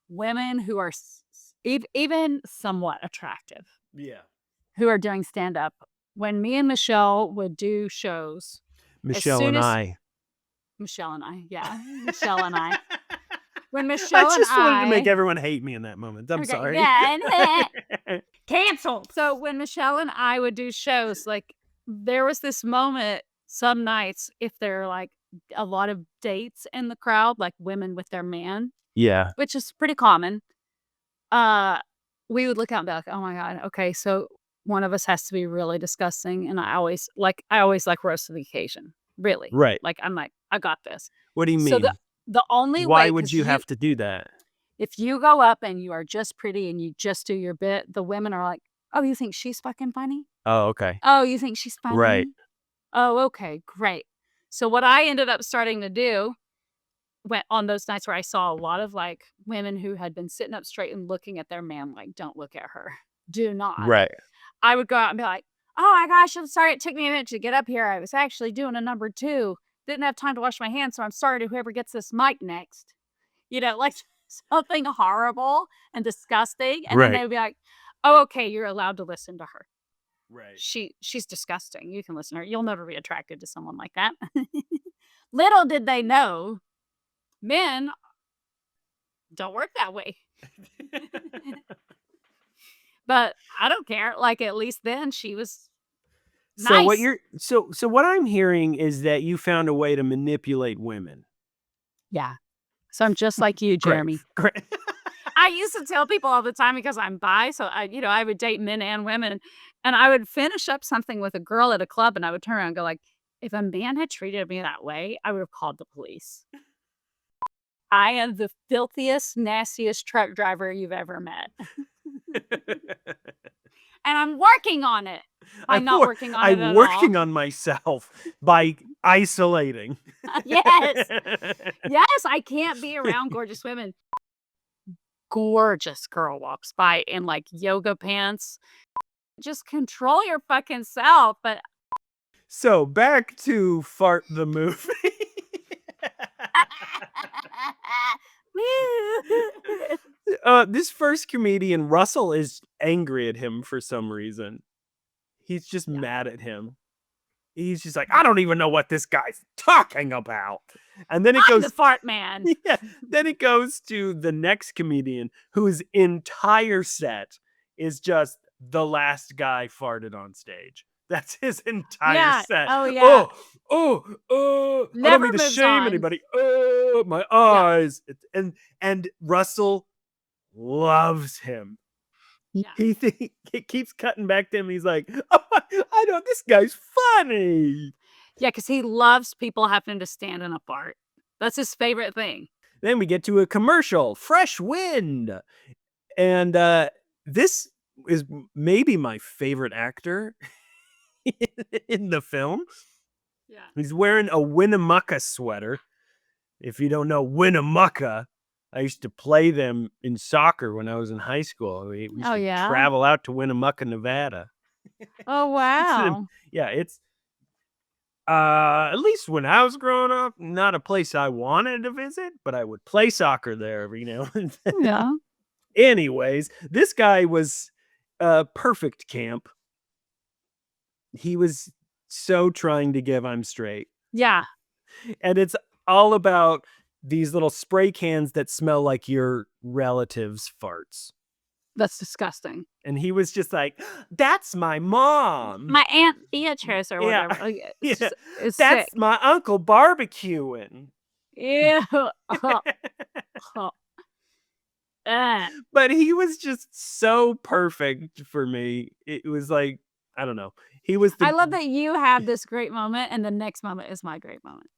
women who are even somewhat attractive, Yeah. who are doing stand up. When me and Michelle would do shows, Michelle soon and as- I. Michelle and I, yeah, Michelle and I. When I Michelle and just wanted to make I, everyone hate me in that moment. I'm Okay, sorry. yeah, canceled. So when Michelle and I would do shows, like there was this moment some nights, if there are like a lot of dates in the crowd, like women with their man, Yeah. which is pretty common, we would look out and be like, oh my God, okay, so one of us has to be really disgusting. And I always like rose to the occasion. Really. Right. Like I'm like, I got this. What do you So mean? the only Why way, would 'cause you have to do that? if you go up and you are just pretty and you just do your bit, the women are like, oh, you think she's fucking funny? Oh, okay. Oh, you think she's funny? Right. Oh, okay, great. So what I ended up starting to do on those nights where I saw a lot of like women who had been sitting up straight and looking at their man like, don't look at her. Do not. Right. I would go out and be like, oh my gosh, I'm sorry it took me a minute to get up here. I was actually doing a number 2. Didn't have time to wash my hands, so I'm sorry to whoever gets this mic next. You know, like something horrible and disgusting. And then Right. they would be like, oh, okay, you're allowed to listen to her. Right. She's disgusting. You can listen to her. You'll never be attracted to someone like that. Little did they know, men don't work that way. But I don't care. Like at least then she was So nice. what you're so what I'm hearing is that you found a way to manipulate women. Yeah. So I'm just like you, Great. Jeremy. Great. I used to tell people all the time because I'm bi, so I would date men and women, and I would finish up something with a girl at a club, and I would turn around and go like, if a man had treated me that way, I would have called the police. I am the filthiest, nastiest truck driver you've ever met. And I'm working on it. I'm not working on it at I'm working all. on myself by isolating. Yes. Yes, I can't be around gorgeous women. Gorgeous girl walks by in like yoga pants. Just control your fucking self. But So back to F.A.R.T. the movie. This first comedian, Russell, is angry at him for some reason. He's just mad at him. He's just like, I don't even know what this guy's talking about. And then it I'm goes the fart man. Yeah. Then it goes to the next comedian whose entire set is just the last guy farted on stage. That's his entire set. Oh, yeah. I don't Never mean to moves shame on. anybody. Oh, my eyes. And Russell loves him. Yeah. He keeps cutting back to him. He's like, oh, I know this guy's funny. Yeah, because he loves people having to stand in a fart. That's his favorite thing. Then we get to a commercial, Fresh Wind. And this is maybe my favorite actor in the film. Yeah. He's wearing a Winnemucca sweater. If you don't know Winnemucca, I used to play them in soccer when I was in high school. We used to travel out to Winnemucca, Nevada. Oh, wow. Yeah, it's at least when I was growing up, not a place I wanted to visit, but I would play soccer there every now and then. Yeah. Anyways, this guy was perfect camp. He was so trying to give I'm straight. Yeah. And it's all about these little spray cans that smell like your relatives' farts. That's disgusting. And he was just like, that's my mom. My Aunt Beatrice or Yeah. whatever. Yeah. It's That's sick. my uncle barbecuing. Ew. But he was just so perfect for me. It was like, I don't know. He was I love that you have this great moment and the next moment is my great moment.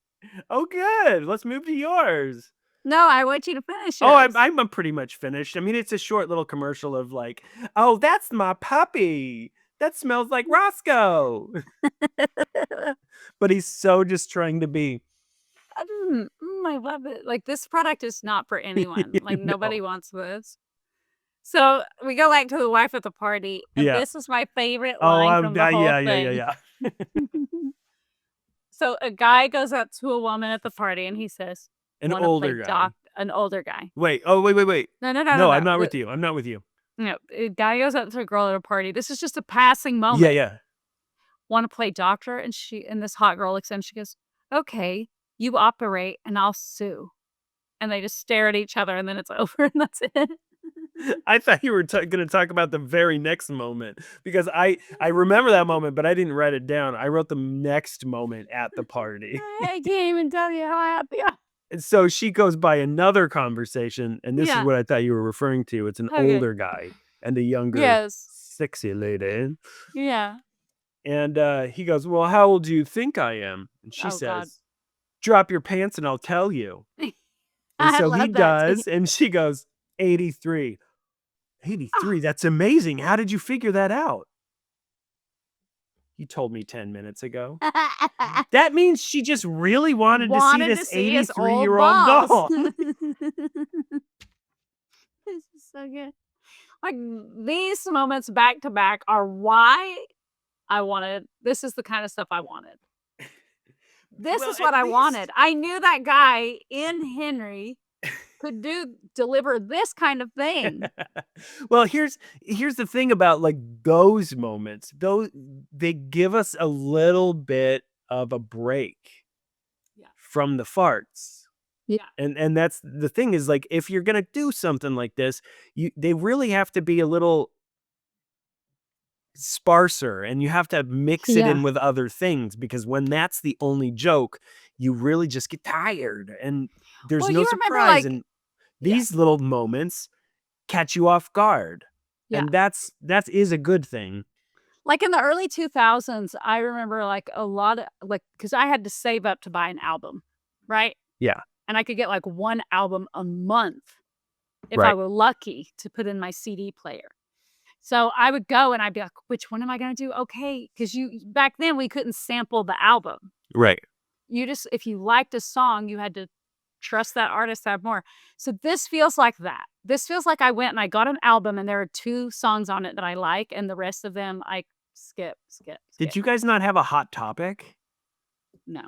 Oh, good. Let's move to yours. No, I want you to finish it. Oh, I'm pretty much finished. I mean, it's a short little commercial of like, oh, that's my puppy. That smells like Roscoe. But he's so just trying to be. I love it. Like, this product is not for anyone. Like, No. nobody wants this. So we go back to the wife at the party, and Yeah. this is my favorite line from the whole thing. Yeah. So a guy goes up to a woman at the party, and he says, An "Wanna older play guy. an older guy." Wait. Oh, wait. No. No, I'm not with you. I'm not with you. No, a guy goes up to a girl at a party. This is just a passing moment. Yeah. Want to play doctor? And this hot girl looks in. She goes, "Okay, you operate, and I'll sue." And they just stare at each other, and then it's over, and that's it. I thought you were going to talk about the very next moment because I remember that moment, but I didn't write it down. I wrote the next moment at the party. I can't even tell you how happy I am. And so she goes by another conversation, and this Yeah. is what I thought you were referring to. It's an Okay. older guy and a younger, Yes. sexy lady. Yeah. And he goes, well, how old do you think I am? And she Oh, says, God. drop your pants and I'll tell you. And I so he love that does, and she goes, 83. 83, that's amazing. How did you figure that out? You told me 10 minutes ago. That means she just really wanted to see this his old 83-year-old balls. doll. This is so good. Like, these moments back to back are why I wanted. This is the kind of stuff I wanted. This Well, is what at I least- wanted. I knew that guy in Henry could deliver this kind of thing. Well, here's the thing about like those moments. They give us a little bit of a break from the farts. Yeah. And that's the thing is like if you're gonna do something like this, they really have to be a little sparser and you have to mix it in with other things because when that's the only joke, you really just get tired and there's Well, no you remember, surprise like- and these little moments catch you off guard. Yeah. And that is a good thing. Like in the early 2000s, I remember like a lot of like because I had to save up to buy an album, right? Yeah. And I could get like one album a month if I Right. were lucky to put in my CD player. So I would go and I'd be like, which one am I going to do? Okay. Because back then we couldn't sample the album. Right. You just, if you liked a song, you had to trust that artist to have more. So this feels like that. This feels like I went and I got an album and there are 2 songs on it that I like. And the rest of them I skip. Did you guys not have a Hot Topic? No.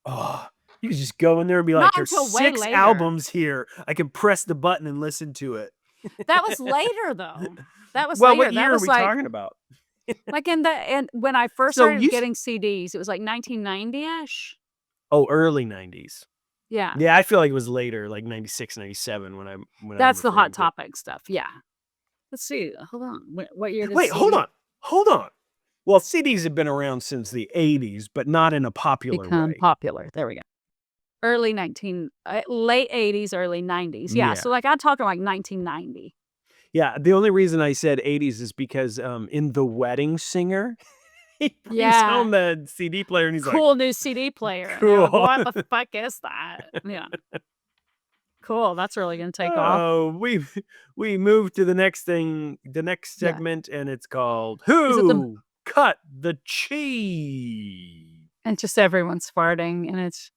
Oh, you could just go in there and be like, Not there's until way 6 later. albums here. I can press the button and listen to it. That was later though. That was Well, later. what That year are was we like, talking about? like and when I first So started you getting CDs, it was like 1990-ish. Oh, early 90s. Yeah. Yeah, I feel like it was later, like 96, 97 when I'm That's the Hot referring to. Topic stuff. Yeah. Let's see. Hold on. What year did Wait, hold CD on. Well, CDs have been around since the 80s, but not in a popular become way. popular? There we go. Late 80s, early 90s. Yeah. Yeah. So like I'm talking like 1990. Yeah, the only reason I said 80s is because in The Wedding Singer, he brings Yeah. home the CD player and he's Cool new CD player. And you're like, Cool. what the fuck is that? Yeah. Cool. That's really gonna take off. Oh, we moved to the next thing, the next Yeah. segment, and it's called Is it the Who Cut the Cheese? and just everyone's farting and it's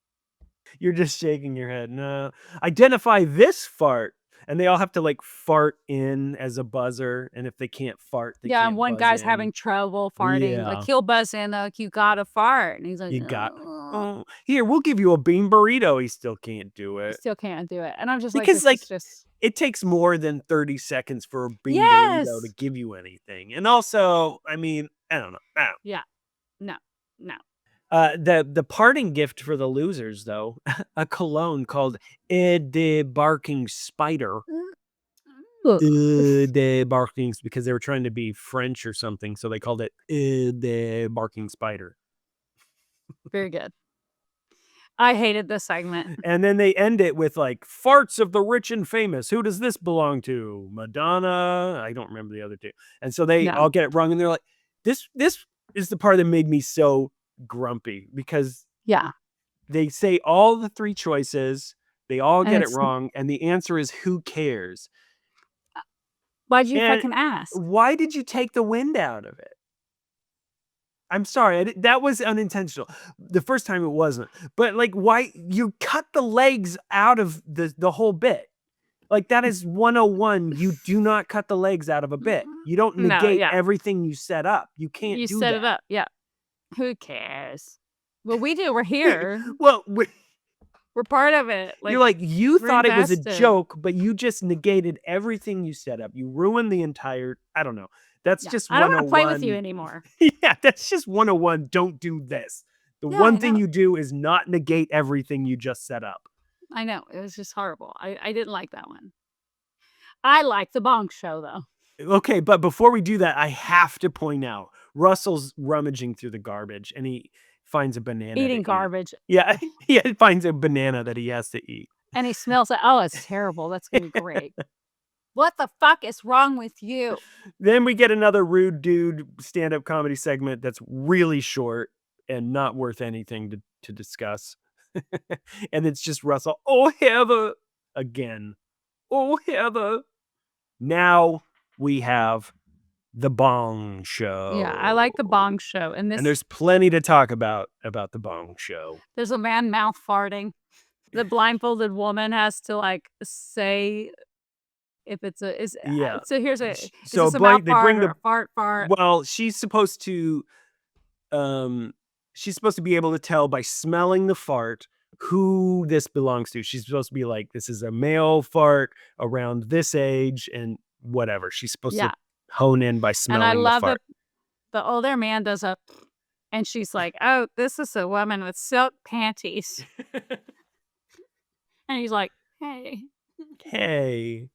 You're just shaking your head. No. Identify this fart. And they all have to like fart in as a buzzer. And if they can't fart, they yeah, can't and one buzz guy's in. having trouble farting. Yeah. Like he'll buzz in like you gotta fart. And he's like, You got "Ugh." oh, here, we'll give you a bean burrito. He still can't do I it. still can't do it. And I'm just Because, like, like, this is just It takes more than 30 seconds for a bean Yes. burrito to give you anything. And also, I mean, I don't know. Yeah. No. The parting gift for the losers, though, a cologne called Ed the Barking Spider. The Barking, because they were trying to be French or something, so they called it the Barking Spider. Very good. I hated this segment. And then they end it with like farts of the rich and famous. Who does this belong to? Madonna? I don't remember the other 2. And so they No. all get it wrong, and they're like, this is the part that made me so grumpy because Yeah. they say all the 3 choices, they all And get it it's- wrong, and the answer is who cares? Why'd you And fucking ask? Why did you take the wind out of it? I'm sorry, that was unintentional. The first time it wasn't. But like, why you cut the legs out of the whole bit? Like that is 101. You do not cut the legs out of a bit. You don't No, negate yeah. everything you set up. You can't You do set that. it up. Yeah. Who cares? Well, we do. We're here. Well, We're part of it. Like, you're like, you we're thought it was a invested. joke, but you just negated everything you set up. You ruined the entire, I don't know. That's yeah. just I don't want 101. to play with you anymore. Yeah, that's just 101. Don't do this. The Yeah, one I thing know. you do is not negate everything you just set up. I know. It was just horrible. I didn't like that one. I like the Bonk Show, though. Okay, but before we do that, I have to point out Russell's rummaging through the garbage and he finds a banana. to Eating eat. garbage. Yeah, he finds a banana that he has to eat. And he smells it. Oh, it's terrible. That's going to be great. What the fuck is wrong with you? Then we get another rude dude stand-up comedy segment that's really short and not worth anything to discuss. And it's just Russell. Oh, Heather. Again. Oh, Heather. Now we have the Bong Show. Yeah, I like the Bong Show. And there's plenty to talk about the Bong Show. there's a man mouth farting. The blindfolded woman has to like say if it's a is Yeah. So here's a So is this a mouth they fart bring or the a fart. well, she's supposed to be able to tell by smelling the fart who this belongs to. She's supposed to be like, this is a male fart around this age and whatever. She's supposed Yeah. to hone in by And smelling I love the fart. the older man does a and she's like, oh, this is a woman with silk panties. And he's like, hey, Hey.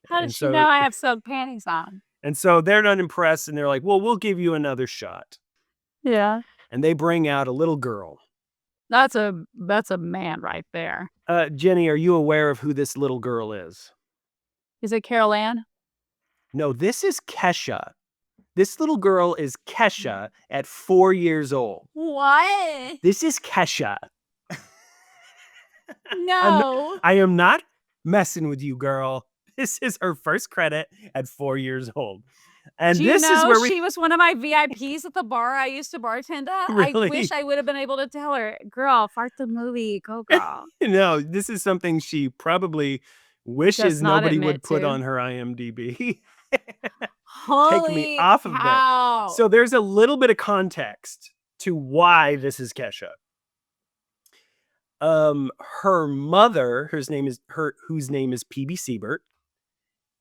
how And did she so- know I have silk panties on? And so they're not impressed and they're like, well, we'll give you another shot. Yeah. And they bring out a little girl. That's a man right there. Jenny, are you aware of who this little girl is? Is it Carol Ann? No, this is Kesha. This little girl is Kesha at 4 years old. What? This is Kesha. No. I am not messing with you, girl. This is her first credit at 4 years old. And Do this you know is where she was one of my VIPs at the bar I used to bartend at? Really? I wish I would have been able to tell her, girl, F.A.R.T the movie, go girl. No, this is something she probably wishes not nobody would admit put to. on her IMDb. Holy Take me off of cow. that. So there's a little bit of context to why this is Kesha. Her mother, whose name is P.B. Siebert,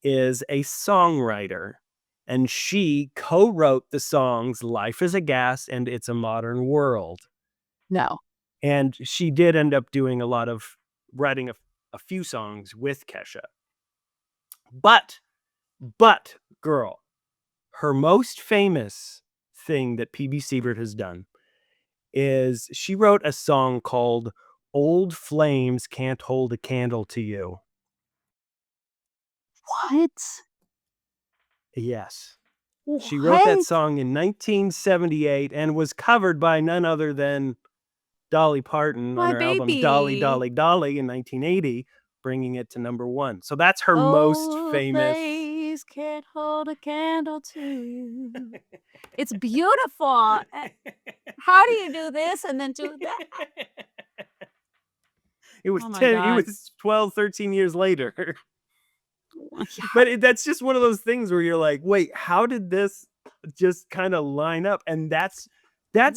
is a songwriter, and she co-wrote the songs "Life is a Gas" and "It's a Modern World." No. And she did end up doing a lot of writing a few songs with Kesha. But, girl, her most famous thing that P.B. Siebert has done is she wrote a song called "Old Flames Can't Hold a Candle to You." What? Yes. She wrote that What? song in 1978 and was covered by none other than Dolly Parton My on her album baby. Dolly, Dolly, Dolly in 1980, bringing it to #1. So that's her Old most famous. flames can't hold a candle to you. It's beautiful. How do you do this and then do that? It was Oh my 10, God. it was 12, 13 years later. Yeah. But that's just one of those things where you're like, wait, how did this just kind of line up? And that's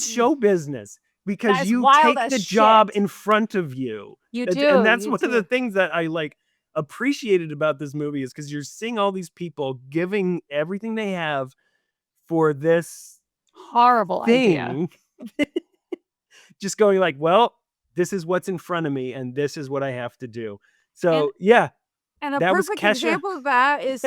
show business, because That is you wild take as the job shit. in front of you. You And do. that's you one of do. the things that I like appreciated about this movie, is because you're seeing all these people giving everything they have for this Horrible idea. thing. Just going like, well, this is what's in front of me and this is what I have to do. So yeah. And a That was perfect Kesha. example of that is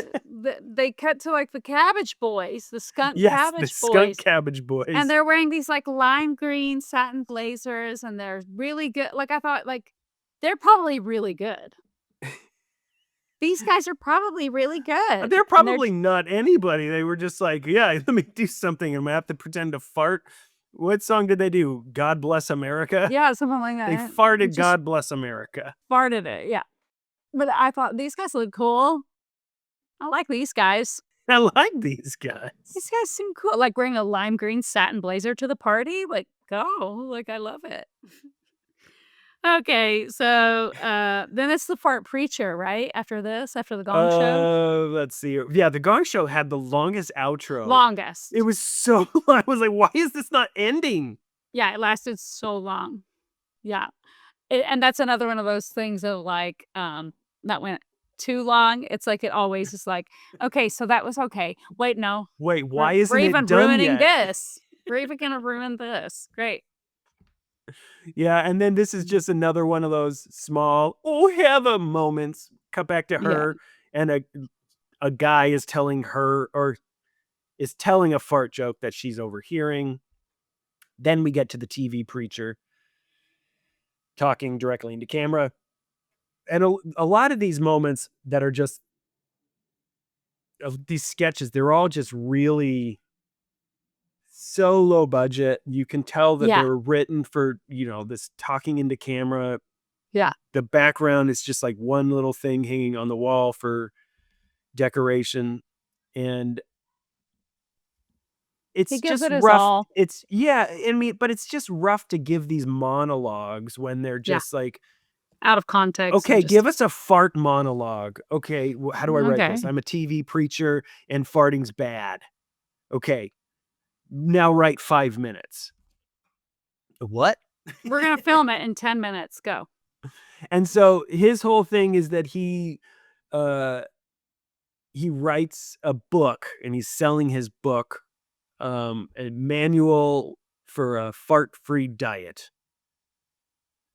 they cut to like the Cabbage Boys, the Skunk Yes, Cabbage the Boys. Skunk Cabbage Boys. And they're wearing these like lime green satin blazers, and they're really good. Like I thought, like they're probably really good. These guys are probably really good. They're And probably not anybody. They were just like, yeah, let me do something and I have to pretend to fart. What song did they do? God Bless America? yeah, something like that. They farted God Bless America. Farted it, yeah. But I thought these guys look cool. I like these guys. I like these guys. These guys seem cool. Like wearing a lime green satin blazer to the party. Like, go. Like, I love it. Okay, so then it's the Fart Preacher, right? After this, after the Gong Show? Let's see. Yeah, the Gong Show had the longest outro. Longest. It was so long. I was like, why is this not ending? Yeah, it lasted so long. Yeah. And that's another one of those things of like, that went too long. It's like it always is like, okay, so that was okay. Wait, no. Wait, why We're isn't it even done ruining yet? this. We're even gonna ruin this. Great. Yeah, and then this is just another one of those small, oh, Heather moments. Cut back to her, and a guy is telling her, or is telling a fart joke that she's overhearing. Then we get to the TV preacher talking directly into camera. And a lot of these moments that are just, of these sketches, they're all just really so low budget. You can tell that they were written for, this talking into camera. Yeah. The background is just like one little thing hanging on the wall for decoration. And it's just rough. But it's just rough to give these monologues when they're just like, out of context. okay, give us a fart monologue. Okay, how do I write this? I'm a TV preacher and farting's bad. Okay, now write 5 minutes. What? We're going to film it in 10 minutes. Go. And so his whole thing is that he writes a book, and he's selling his book, a manual for a fart-free diet.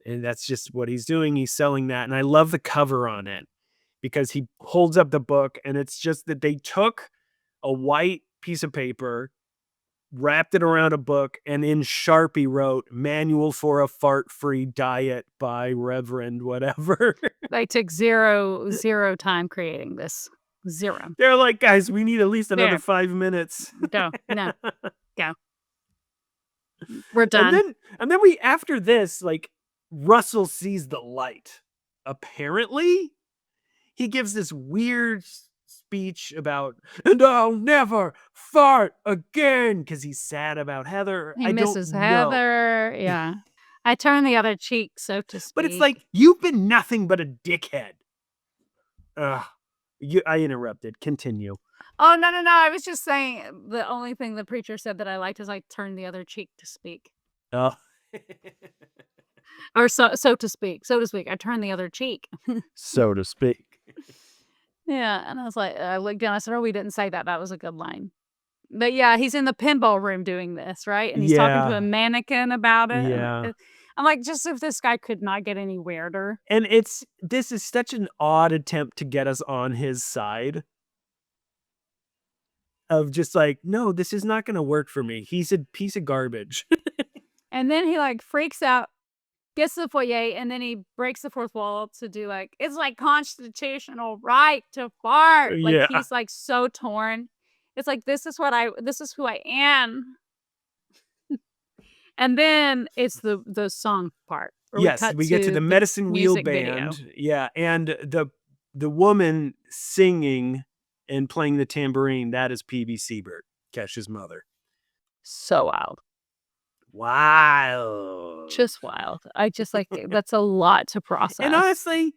And that's just what he's doing. He's selling that. And I love the cover on it, because he holds up the book, and it's just that they took a white piece of paper, wrapped it around a book, and in Sharpie wrote "Manual for a Fart-Free Diet" by Reverend whatever. They took zero time creating this 0. They're like, guys, we need at least another There. 5 minutes. Go. No. Go. We're done. And then we, after this, like, Russell sees the light. Apparently, he gives this weird speech about, and I'll never fart again, because he's sad about Heather. He I misses don't know. Heather. Yeah. I turn the other cheek, so to speak. But it's like, you've been nothing but a dickhead. Ugh. I interrupted. Continue. Oh, no. I was just saying the only thing the preacher said that I liked is I turn the other cheek to speak. Oh. Or so to speak. So to speak. I turn the other cheek. So to speak. Yeah. And I was like, I looked down. I said, oh, we didn't say that. That was a good line. But yeah, he's in the pinball room doing this, right? And he's talking to a mannequin about it. Yeah. I'm like, just if this guy could not get any weirder. And this is such an odd attempt to get us on his side. Of just like, no, this is not going to work for me. He's a piece of garbage. And then he like freaks out, gets to the foyer, and then he breaks the fourth wall to do like, it's like constitutional right to fart. Like he's like so torn. It's like, this is who I am. And then it's the song part. Yes, we get to the Medicine Wheel Band. Video. Yeah, and the woman singing and playing the tambourine, that is P.B. Siebert, Kesh's mother. So wild. Wild. Just wild. I just like, that's a lot to process. And honestly,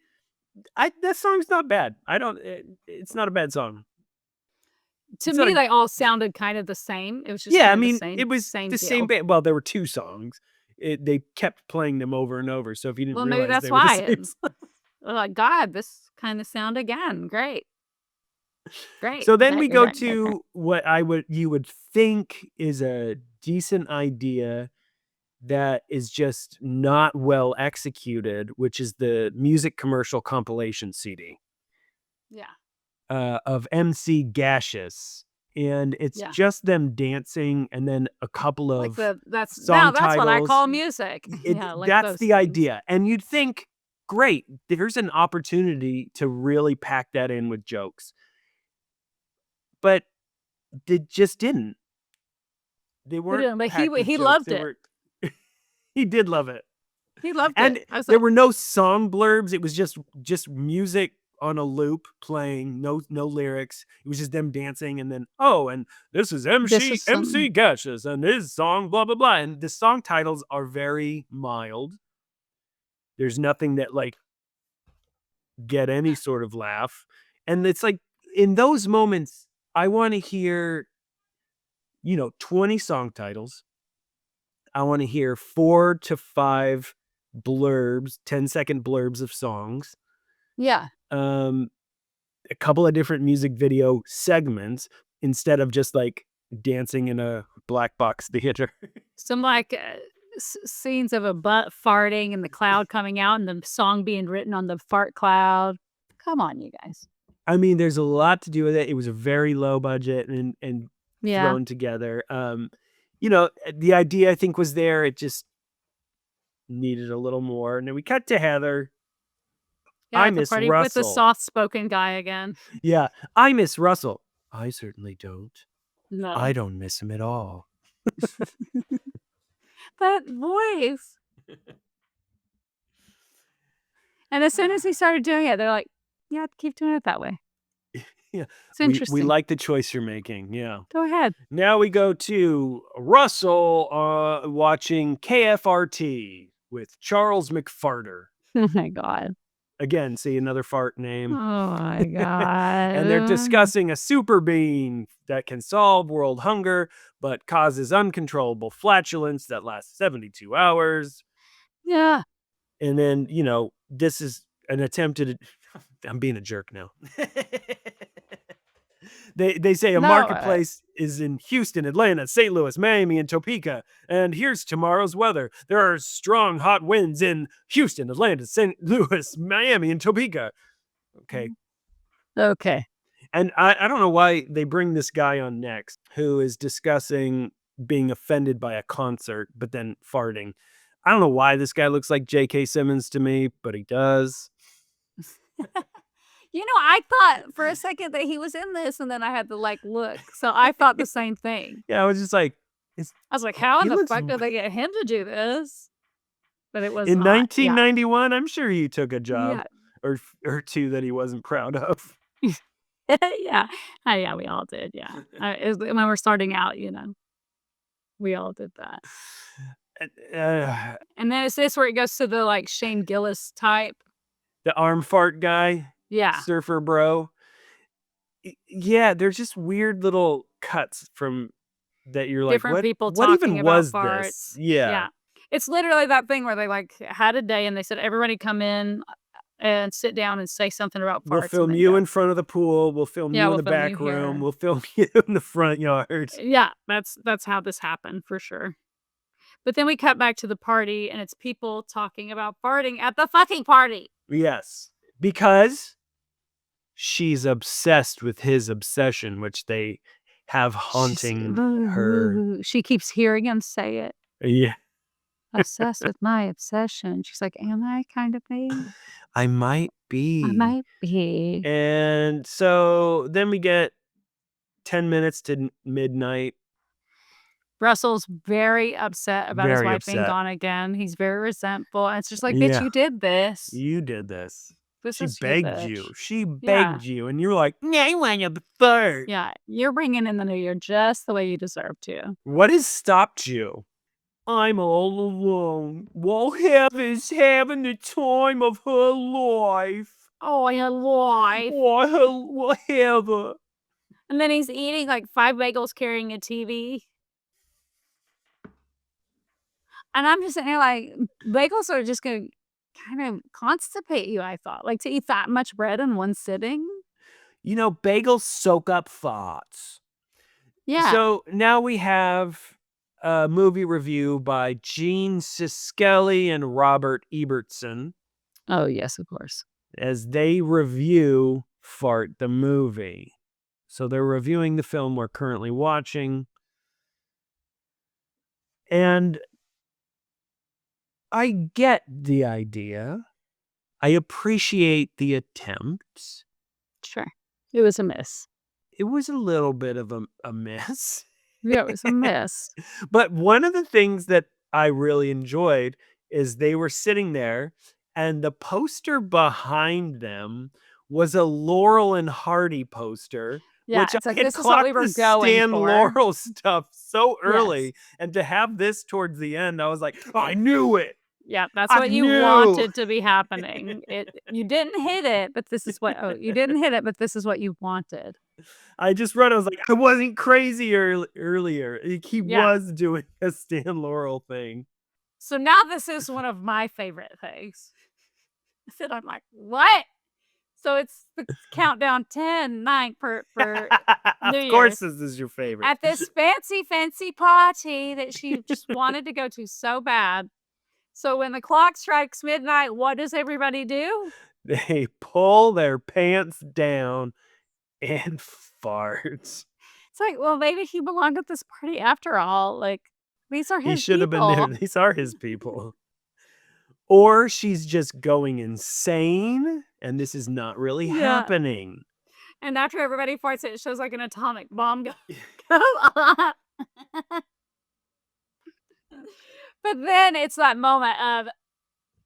that song's not bad. It's not a bad song. To me, they all sounded kind of the same. It was just it was the same band. Well, there were 2 songs. They kept playing them over and over. So if you didn't realize, maybe that's why. Like, God, this kind of sound again. Great. So then we go to what you would think is a decent idea that is just not well executed, which is the music commercial compilation CD. Yeah. Of MC Gaseous, and it's just them dancing, and then a couple of that's song that's titles. What I call music. That's the idea, and you'd think, great, there's an opportunity to really pack that in with jokes, but they just didn't. They weren't. But he loved it. He did love it. He loved it, and there were no song blurbs. It was just music on a loop playing, no lyrics. It was just them dancing, and then and this is MC Gaseous and his song blah blah blah. And the song titles are very mild. There's nothing that like get any sort of laugh. And it's like in those moments, I want to hear 20 song titles. I want to hear 4 to 5 blurbs, 10-second blurbs of songs. Yeah. A couple of different music video segments instead of just like dancing in a black box theater. Some like scenes of a butt farting and the cloud coming out and the song being written on the fart cloud. Come on, you guys. I mean, there's a lot to do with it. It was a very low budget and thrown together. The idea I think was there. It just needed a little more. And then we cut to Heather. Yeah, I miss Russell. With the soft-spoken guy again. Yeah, I miss Russell. I certainly don't. No. I don't miss him at all. That voice. And as soon as he started doing it, they're like, yeah, keep doing it that way. Yeah. It's interesting. We like the choice you're making. Yeah. Go ahead. Now we go to Russell watching KFRT with Charles McFarter. Oh, my God. Again, see another fart name. Oh, my God. And they're discussing a super bean that can solve world hunger, but causes uncontrollable flatulence that lasts 72 hours. Yeah. And then, this is an attempted... I'm being a jerk now. They say a marketplace is in Houston, Atlanta, St. Louis, Miami, and Topeka. And here's tomorrow's weather. There are strong hot winds in Houston, Atlanta, St. Louis, Miami, and Topeka. Okay. And I don't know why they bring this guy on next who is discussing being offended by a concert, but then farting. I don't know why this guy looks like J.K. Simmons to me, but he does. I thought for a second that he was in this, and then I had to look. So I thought the same thing. Yeah, I was just like, I was like, how in he the looks fuck did they get him to do this? But it was in not. Yeah. 1991. I'm sure he took a job Yeah. or two that he wasn't proud of. Yeah. Yeah, we all did. Yeah. When we're starting out, we all did that. And then it's this where it goes to the Shane Gillis type. The arm fart guy. Yeah. Surfer bro. Yeah, there's just weird little cuts from that you're like, Different people what talking even about was farts. this? Yeah. It's literally that thing where they had a day and they said, everybody come in and sit down and say something about farts. We'll film you in front of the pool. We'll film you in the back room. We'll film you in the front yard. Yeah, that's how this happened for sure. But then we cut back to the party and it's people talking about farting at the fucking party. Yes. Because she's obsessed with his obsession, which they have haunting her. She keeps hearing him say it. Yeah. Obsessed with my obsession. She's like, am I kind of me? I might be. I might be. And so then we get 10 minutes to midnight. Russell's very upset about his wife being gone again. He's very resentful. And it's just like, bitch, you did this. You did this. She is begged you. She begged you. And you're like, I want you third. Yeah. You're bringing in the new year just the way you deserve to. What has stopped you? I'm all alone. While Heather's having the time of her life. Oh, her life. Oh, Heather. And then he's eating 5 bagels carrying a TV. And I'm just sitting there bagels are just going to kind of constipate you, I thought. To eat that much bread in one sitting. Bagels soak up farts. Yeah. So now we have a movie review by Gene Siskelly and Robert Ebertson. Oh, yes, of course. As they review F.A.R.T, the movie. So they're reviewing the film we're currently watching. And I get the idea. I appreciate the attempts. Sure. It was a miss. It was a little bit of a miss. Yeah, it was a miss. But one of the things that I really enjoyed is they were sitting there and the poster behind them was a Laurel and Hardy poster. Yeah, which it's I like, had this is what we were clocked the going Stan for. Laurel stuff so early. Yes. And to have this towards the end, I was like, oh, I knew it. Yeah, that's what you wanted to be happening. You didn't hit it, but this is what you didn't hit it, but this is what you wanted. I just read, I was like, I wasn't crazy earlier. He was doing a Stan Laurel thing. So now this is one of my favorite things. I'm like, what? So it's the countdown 10, 9 for New Year's. Of course this is your favorite. At this fancy party that she just wanted to go to so bad. So when the clock strikes midnight, what does everybody do? They pull their pants down and fart. It's like, well, maybe he belonged at this party after all. These are his people. He should have been there. These are his people. Or she's just going insane, and this is not really happening. And after everybody farts, it shows like an atomic bomb go off. But then it's that moment of,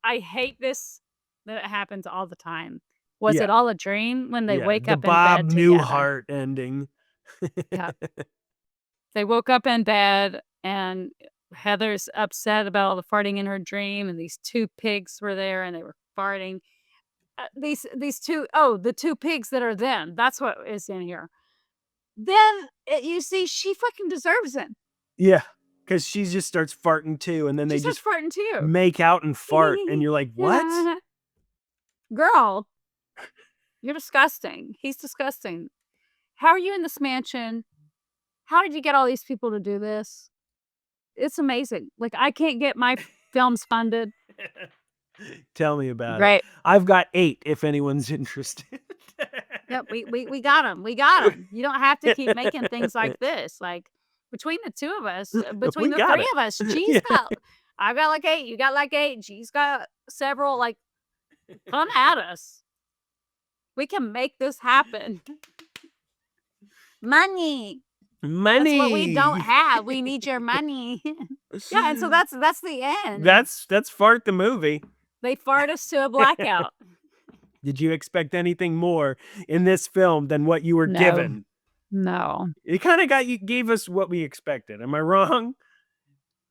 I hate this, that it happens all the time. Was it all a dream when they wake up in bed the Bob Newhart ending? Yeah. They woke up in bed, and Heather's upset about all the farting in her dream, and these 2 pigs were there, and they were farting. These 2, the 2 pigs that are them. That's what is in here. Then you see, she fucking deserves it. Yeah, because she just starts farting too, and then they just farting too. Make out and fart, and you're like, what? Girl, you're disgusting. He's disgusting. How are you in this mansion? How did you get all these people to do this? It's amazing. I can't get my films funded. Tell me about it. I've got 8 if anyone's interested. Yep, we got them. We got them. You don't have to keep making things like this. Between the 2 of us, between the 3 of us, G's got, I've got 8, you got 8, G's got several. Come at us. We can make this happen. Money. Money. That's what we don't have. We need your money. Yeah, and so that's the end. That's F.A.R.T. the movie. They fart us to a blackout. Did you expect anything more in this film than what you were given? No. It kind of gave us what we expected. Am I wrong?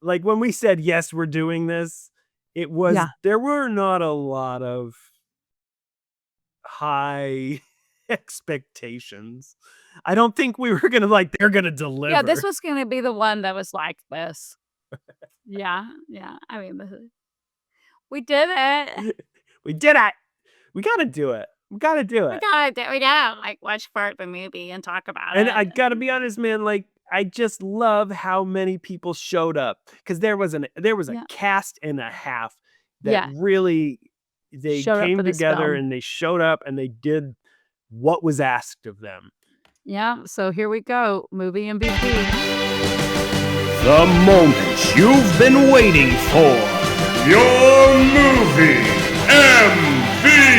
Like when we said, yes, we're doing this, it was, there were not a lot of high expectations. I don't think we were going to they're going to deliver. Yeah, this was going to be the one that was like this. Yeah. I mean, we did it. We did it. We got to do it. We got to do it. We gotta watch F.A.R.T. the movie and talk about it. And I got to be honest, man, I just love how many people showed up, because there was a cast and a half that really, they came together and they showed up and they did what was asked of them. Yeah, so here we go, movie MVP. The moment you've been waiting for. Your movie MVP.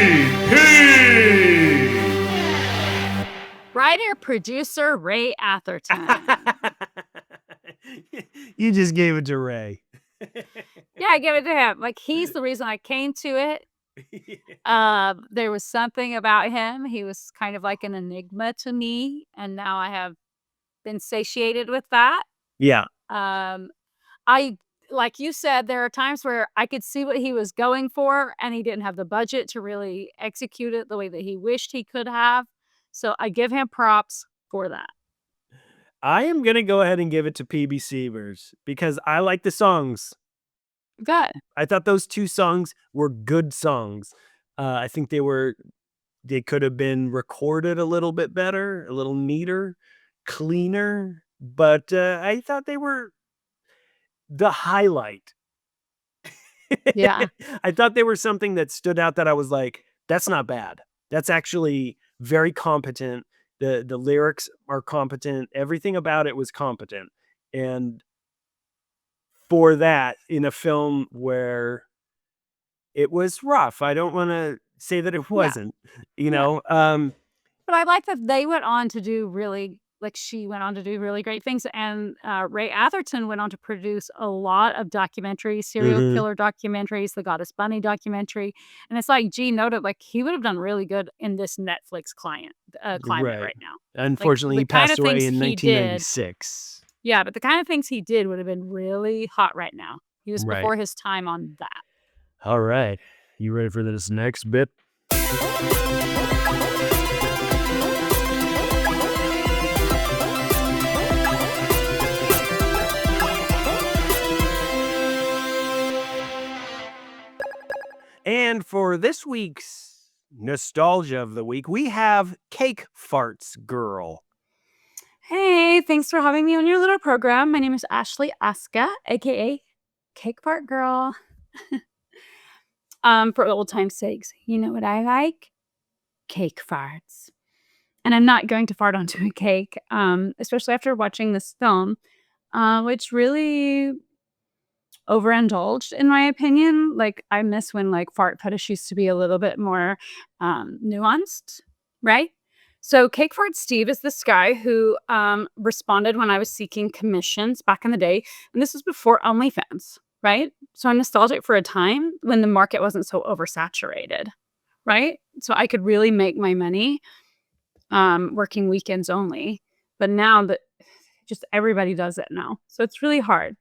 Writer, producer, Ray Atherton. You just gave it to Ray. Yeah, I gave it to him. He's the reason I came to it. There was something about him. He was kind of like an enigma to me, and now I have been satiated with that. Yeah. Like you said, there are times where I could see what he was going for, and he didn't have the budget to really execute it the way that he wished he could have. So I give him props for that. I am going to go ahead and give it to PB Sievers because I like the songs. Good. I thought those two songs were good songs. I think they could have been recorded a little bit better, a little neater, cleaner, but I thought they were the highlight. Yeah. I thought they were something that stood out that I was like, that's not bad. That's actually very competent. The lyrics are competent. Everything about it was competent. And for that, in a film where it was rough, I don't want to say that it wasn't, you know. But I like that they went on to do she went on to do really great things. And Ray Atherton went on to produce a lot of documentaries, serial killer documentaries, the Goddess Bunny documentary. And it's like G noted, he would have done really good in this Netflix climate right now. Unfortunately, he passed away in 1996. Yeah, but the kind of things he did would have been really hot right now. He was before his time on that. All right. You ready for this next bit? And for this week's nostalgia of the week, we have Cake Farts Girl. Hey, thanks for having me on your little program. My name is Ashley Aska, aka Cake Fart Girl. For old time's sakes, you know what I like? Cake farts. And I'm not going to fart onto a cake, especially after watching this film, which really overindulged, in my opinion. I miss when fart fetish used to be a little bit more nuanced, right? So Cake Fart Steve is this guy who responded when I was seeking commissions back in the day, and this was before OnlyFans, right? So I'm nostalgic for a time when the market wasn't so oversaturated, right? So I could really make my money working weekends only. But now that just everybody does it now, so it's really hard.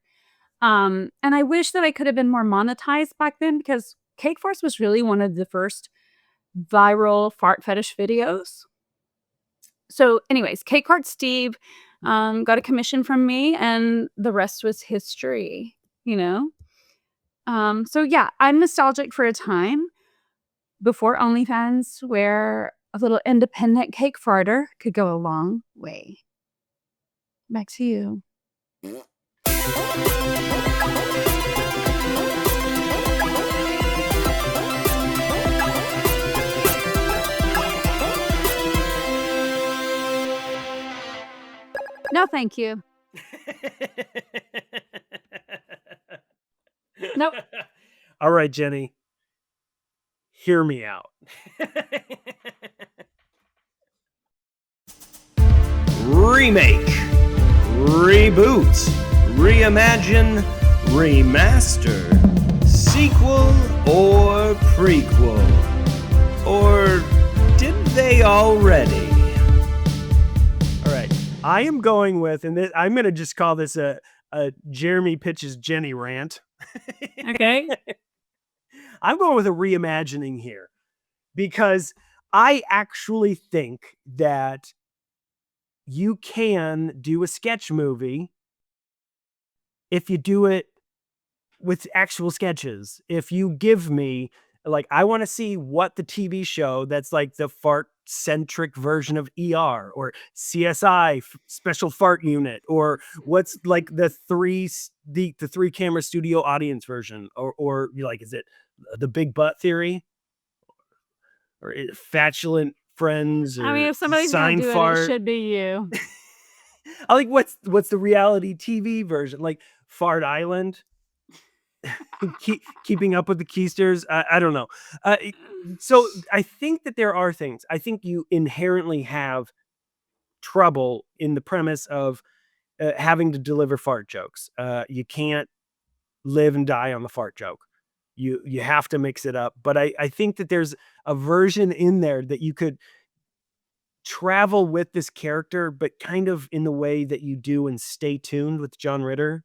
And I wish that I could have been more monetized back then, because Cake Force was really one of the first viral fart fetish videos. So anyways, Cake Fart Steve got a commission from me, and the rest was history, you know? So yeah, I'm nostalgic for a time before OnlyFans where a little independent cake farter could go a long way. Back to you. No, thank you. Nope. All right, Jenny. Hear me out. Remake, Reboot, Reimagine, Remaster, Sequel, or Prequel? Or did they already? All right. I am going with, and I'm going to just call this a Jeremy pitches Jenny rant. Okay. I'm going with a reimagining here because I actually think that you can do a sketch movie if you do it with actual sketches. If you give me, like, I want to see what the TV show that's like the fart-centric version of ER or CSI, Special Fart Unit, or what's like the three camera studio audience version, or like, is it the Big Butt Theory, or Fatulent Friends, or I mean, if somebody's going to do Fart? it should be you. I like what's the reality TV version, like Fart Island. Keeping up with the Keisters. I don't know. So I think that there are things. I think you inherently have trouble in the premise of having to deliver fart jokes. You can't live and die on the fart joke. You have to mix it up. But I think that there's a version in there that you could travel with this character, but kind of in the way that you do in Stay Tuned with John Ritter.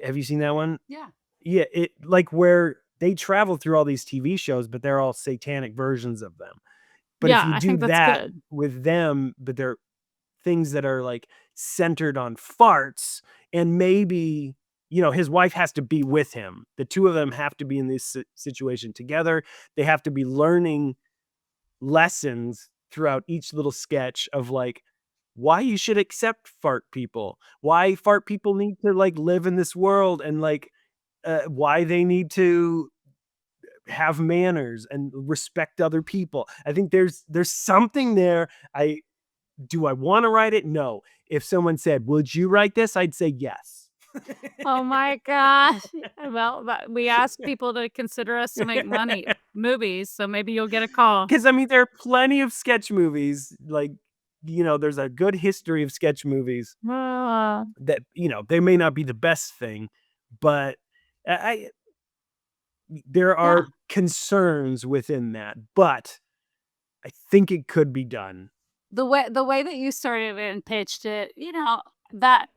Have you seen that one? Yeah. Yeah, it like where they travel through all these TV shows, but they're all satanic versions of them. But Yeah, if you I do think that's that good. with them, but they're things that are like centered on farts, and maybe, his wife has to be with him. The two of them have to be in this situation together. They have to be learning lessons throughout each little sketch of like why you should accept fart people, why fart people need to like live in this world, and like why they need to have manners and respect other people. I think there's something there. I want to write it? No. If someone said, "Would you write this?" I'd say yes. Oh my gosh. Well, we ask people to consider us to make movies, so maybe you'll get a call. Because I mean, there are plenty of sketch movies. Like, there's a good history of sketch movies that they may not be the best thing, but there are concerns within that, but I think it could be done. The way that you started it and pitched it, that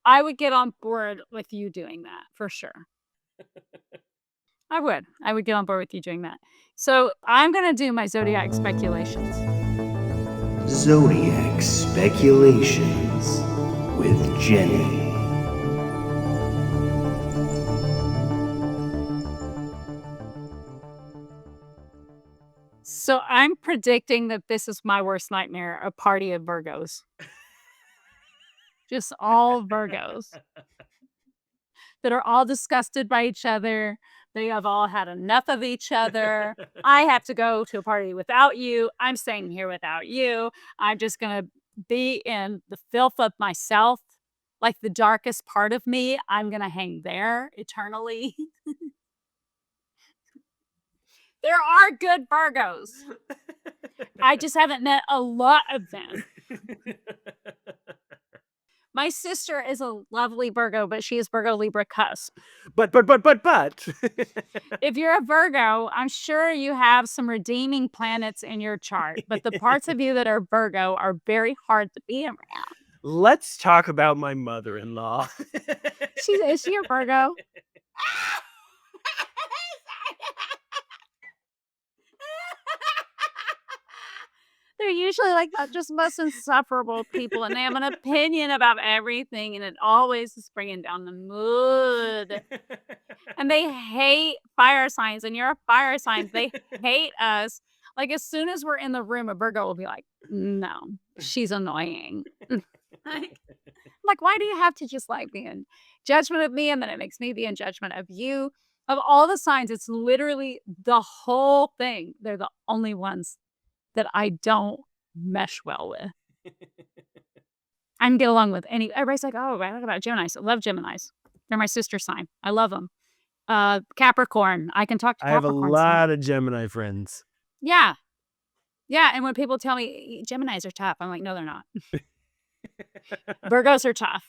I would get on board with you doing that for sure. I would get on board with you doing that. So I'm gonna do my Zodiac Speculations. Zodiac Speculations with Jenny. So I'm predicting that this is my worst nightmare, a party of Virgos. Just all Virgos that are all disgusted by each other. They have all had enough of each other. I have to go to a party without you. I'm staying here without you. I'm just going to be in the filth of myself, like the darkest part of me. I'm going to hang there eternally. There are good Virgos. I just haven't met a lot of them. My sister is a lovely Virgo, but she is Virgo Libra cusp. But. If you're a Virgo, I'm sure you have some redeeming planets in your chart, but the parts of you that are Virgo are very hard to be around. Let's talk about my mother-in-law. Is she a Virgo? They're usually like the just most insufferable people, and they have an opinion about everything, and it always is bringing down the mood. And they hate fire signs, and you're a fire sign. They hate us. Like, as soon as we're in the room, a Virgo will be like, no, she's annoying. like, why do you have to just like be in judgment of me, and then it makes me be in judgment of you? Of all the signs, it's literally the whole thing. They're the only ones that I don't mesh well with. I can get along with everybody's like, oh, I talk about Geminis. I love Geminis. They're my sister sign. I love them. Capricorn. I can talk to Capricorn. I have a lot of Gemini friends. Yeah. Yeah. And when people tell me Geminis are tough, I'm like, no, they're not. Virgos are tough.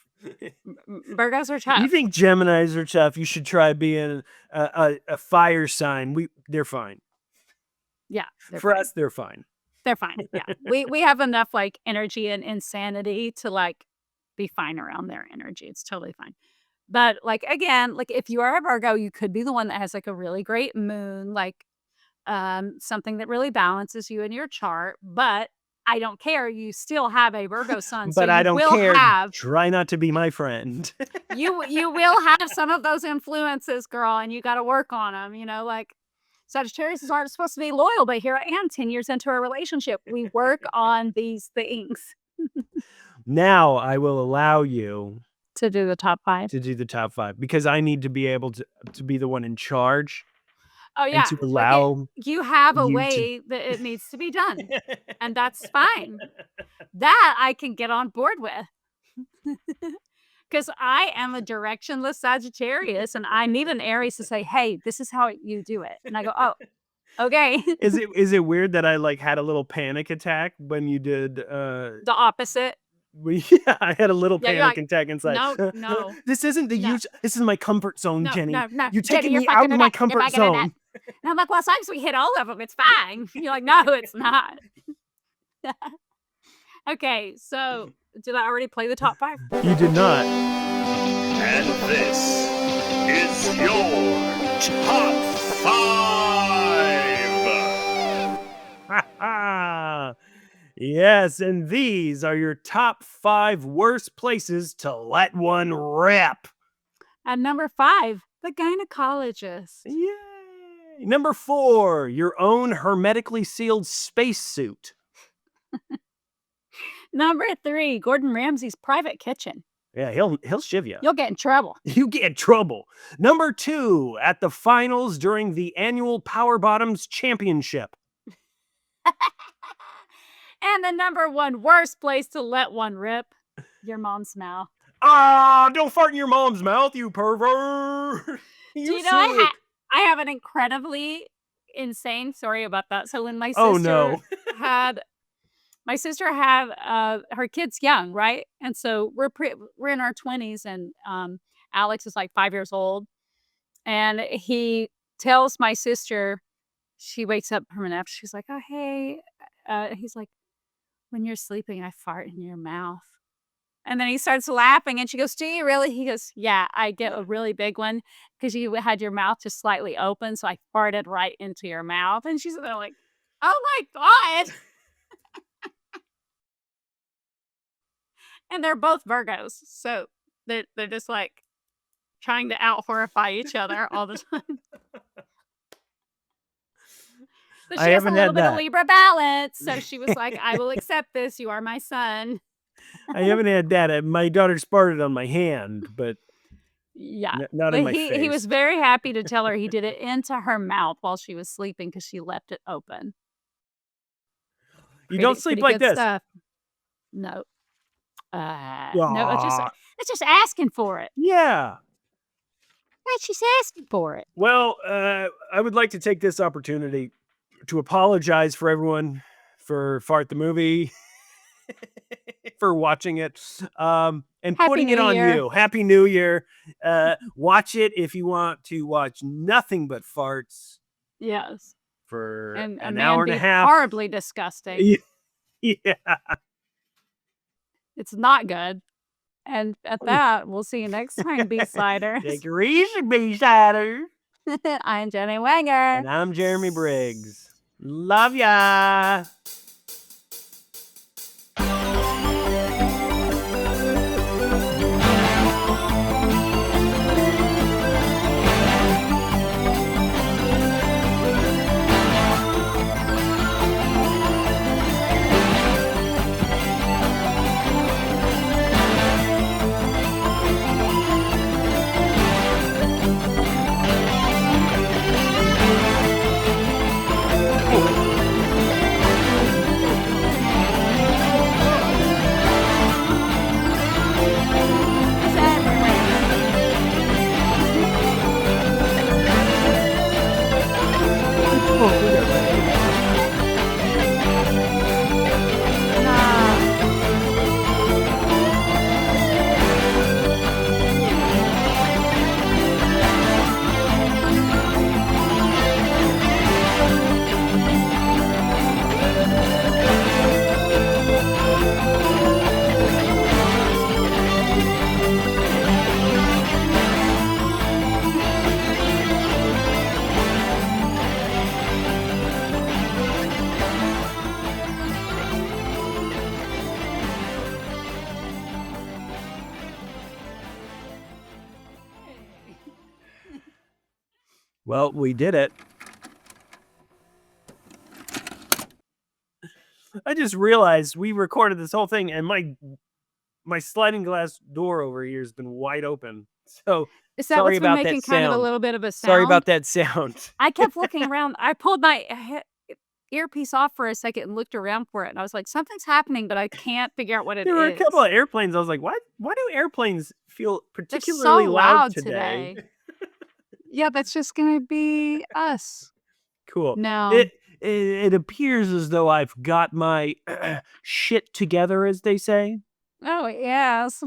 Virgos are tough. You think Geminis are tough? You should try being a fire sign. They're fine. Yeah. For us, they're fine. They're fine. Yeah. we have enough like energy and insanity to like be fine around their energy. It's totally fine. But like, again, like if you are a Virgo, you could be the one that has like a really great moon, like something that really balances you in your chart. But I don't care. You still have a Virgo sun. But so I don't care. Have, Try not to be my friend. you will have some of those influences, girl, and you got to work on them. You know, like Sagittarius aren't supposed to be loyal, but here I am 10 years into a relationship. We work on these things. Now I will allow you to do the top 5. To do the top 5 because I need to be able to be the one in charge. Oh yeah, and to allow you have a way that it needs to be done, and that's fine. That I can get on board with, because I am a directionless Sagittarius, and I need an Aries to say, "Hey, this is how you do it," and I go, "Oh, okay." Is it weird that I like had a little panic attack when you did the opposite? Yeah, I had a little panic attack inside. No. This isn't the use. This is my comfort zone, Jenny. No. You're taking me out of my comfort zone. And I'm like, well, as long as we hit all of them, it's fine. You're like, no, it's not. Okay, so did I already play the top 5? You did not. And this is your top 5. Yes, and these are your top 5 worst places to let one rip. At number 5, the gynecologist. Yay! Number 4, your own hermetically sealed spacesuit. Number 3, Gordon Ramsay's private kitchen. Yeah, he'll shiv you. You'll get in trouble. You get in trouble. Number 2, at the finals during the annual Power Bottoms Championship. And the number 1 worst place to let one rip, your mom's mouth. Ah, don't fart in your mom's mouth, you pervert. Do you know I have an incredibly insane story about that. So when my sister had her kids young, right? And so we're in our 20s, and Alex is like 5 years old, and he tells my sister, she wakes up from a nap, she's like, oh hey, he's like, when you're sleeping, I fart in your mouth. And then he starts laughing, and she goes, do you really? He goes, yeah, I get a really big one because you had your mouth just slightly open, so I farted right into your mouth. And she's like, oh my God. And they're both Virgos, so they're just like trying to out-horrify each other all the time. But she has a little bit of Libra balance, so she was like, I will accept this. You are my son. I haven't had that. My daughter farted on my hand, but yeah, not in my face. He was very happy to tell her he did it into her mouth while she was sleeping because she left it open. You don't sleep like this. Stuff. No. No, it's just asking for it. Yeah. Right, she's asking for it. Well, I would like to take this opportunity to apologize for everyone for Fart the movie, for watching it, and putting it on you. Happy New Year. Watch it if you want to watch nothing but farts. Yes. For an hour and a half. Horribly disgusting. Yeah. It's not good. And at that, we'll see you next time, B-Siders. Take it easy, B-Sider. I'm Jenny Wenger. And I'm Jeremy Briggs. Love ya. Well, we did it. I just realized we recorded this whole thing, and my sliding glass door over here has been wide open. So Is that sorry what's been about that making kind of a sound. little bit of a Sorry sound? about that sound. I kept looking around. I pulled my earpiece off for a second and looked around for it, and I was like, "Something's happening, but I can't figure out what it There were a is." couple of airplanes. I was like, "What? Why do airplanes feel They're particularly so loud loud today?" today. Yeah, that's just gonna be us. Cool. No. It appears as though I've got my shit together, as they say. Oh, yes.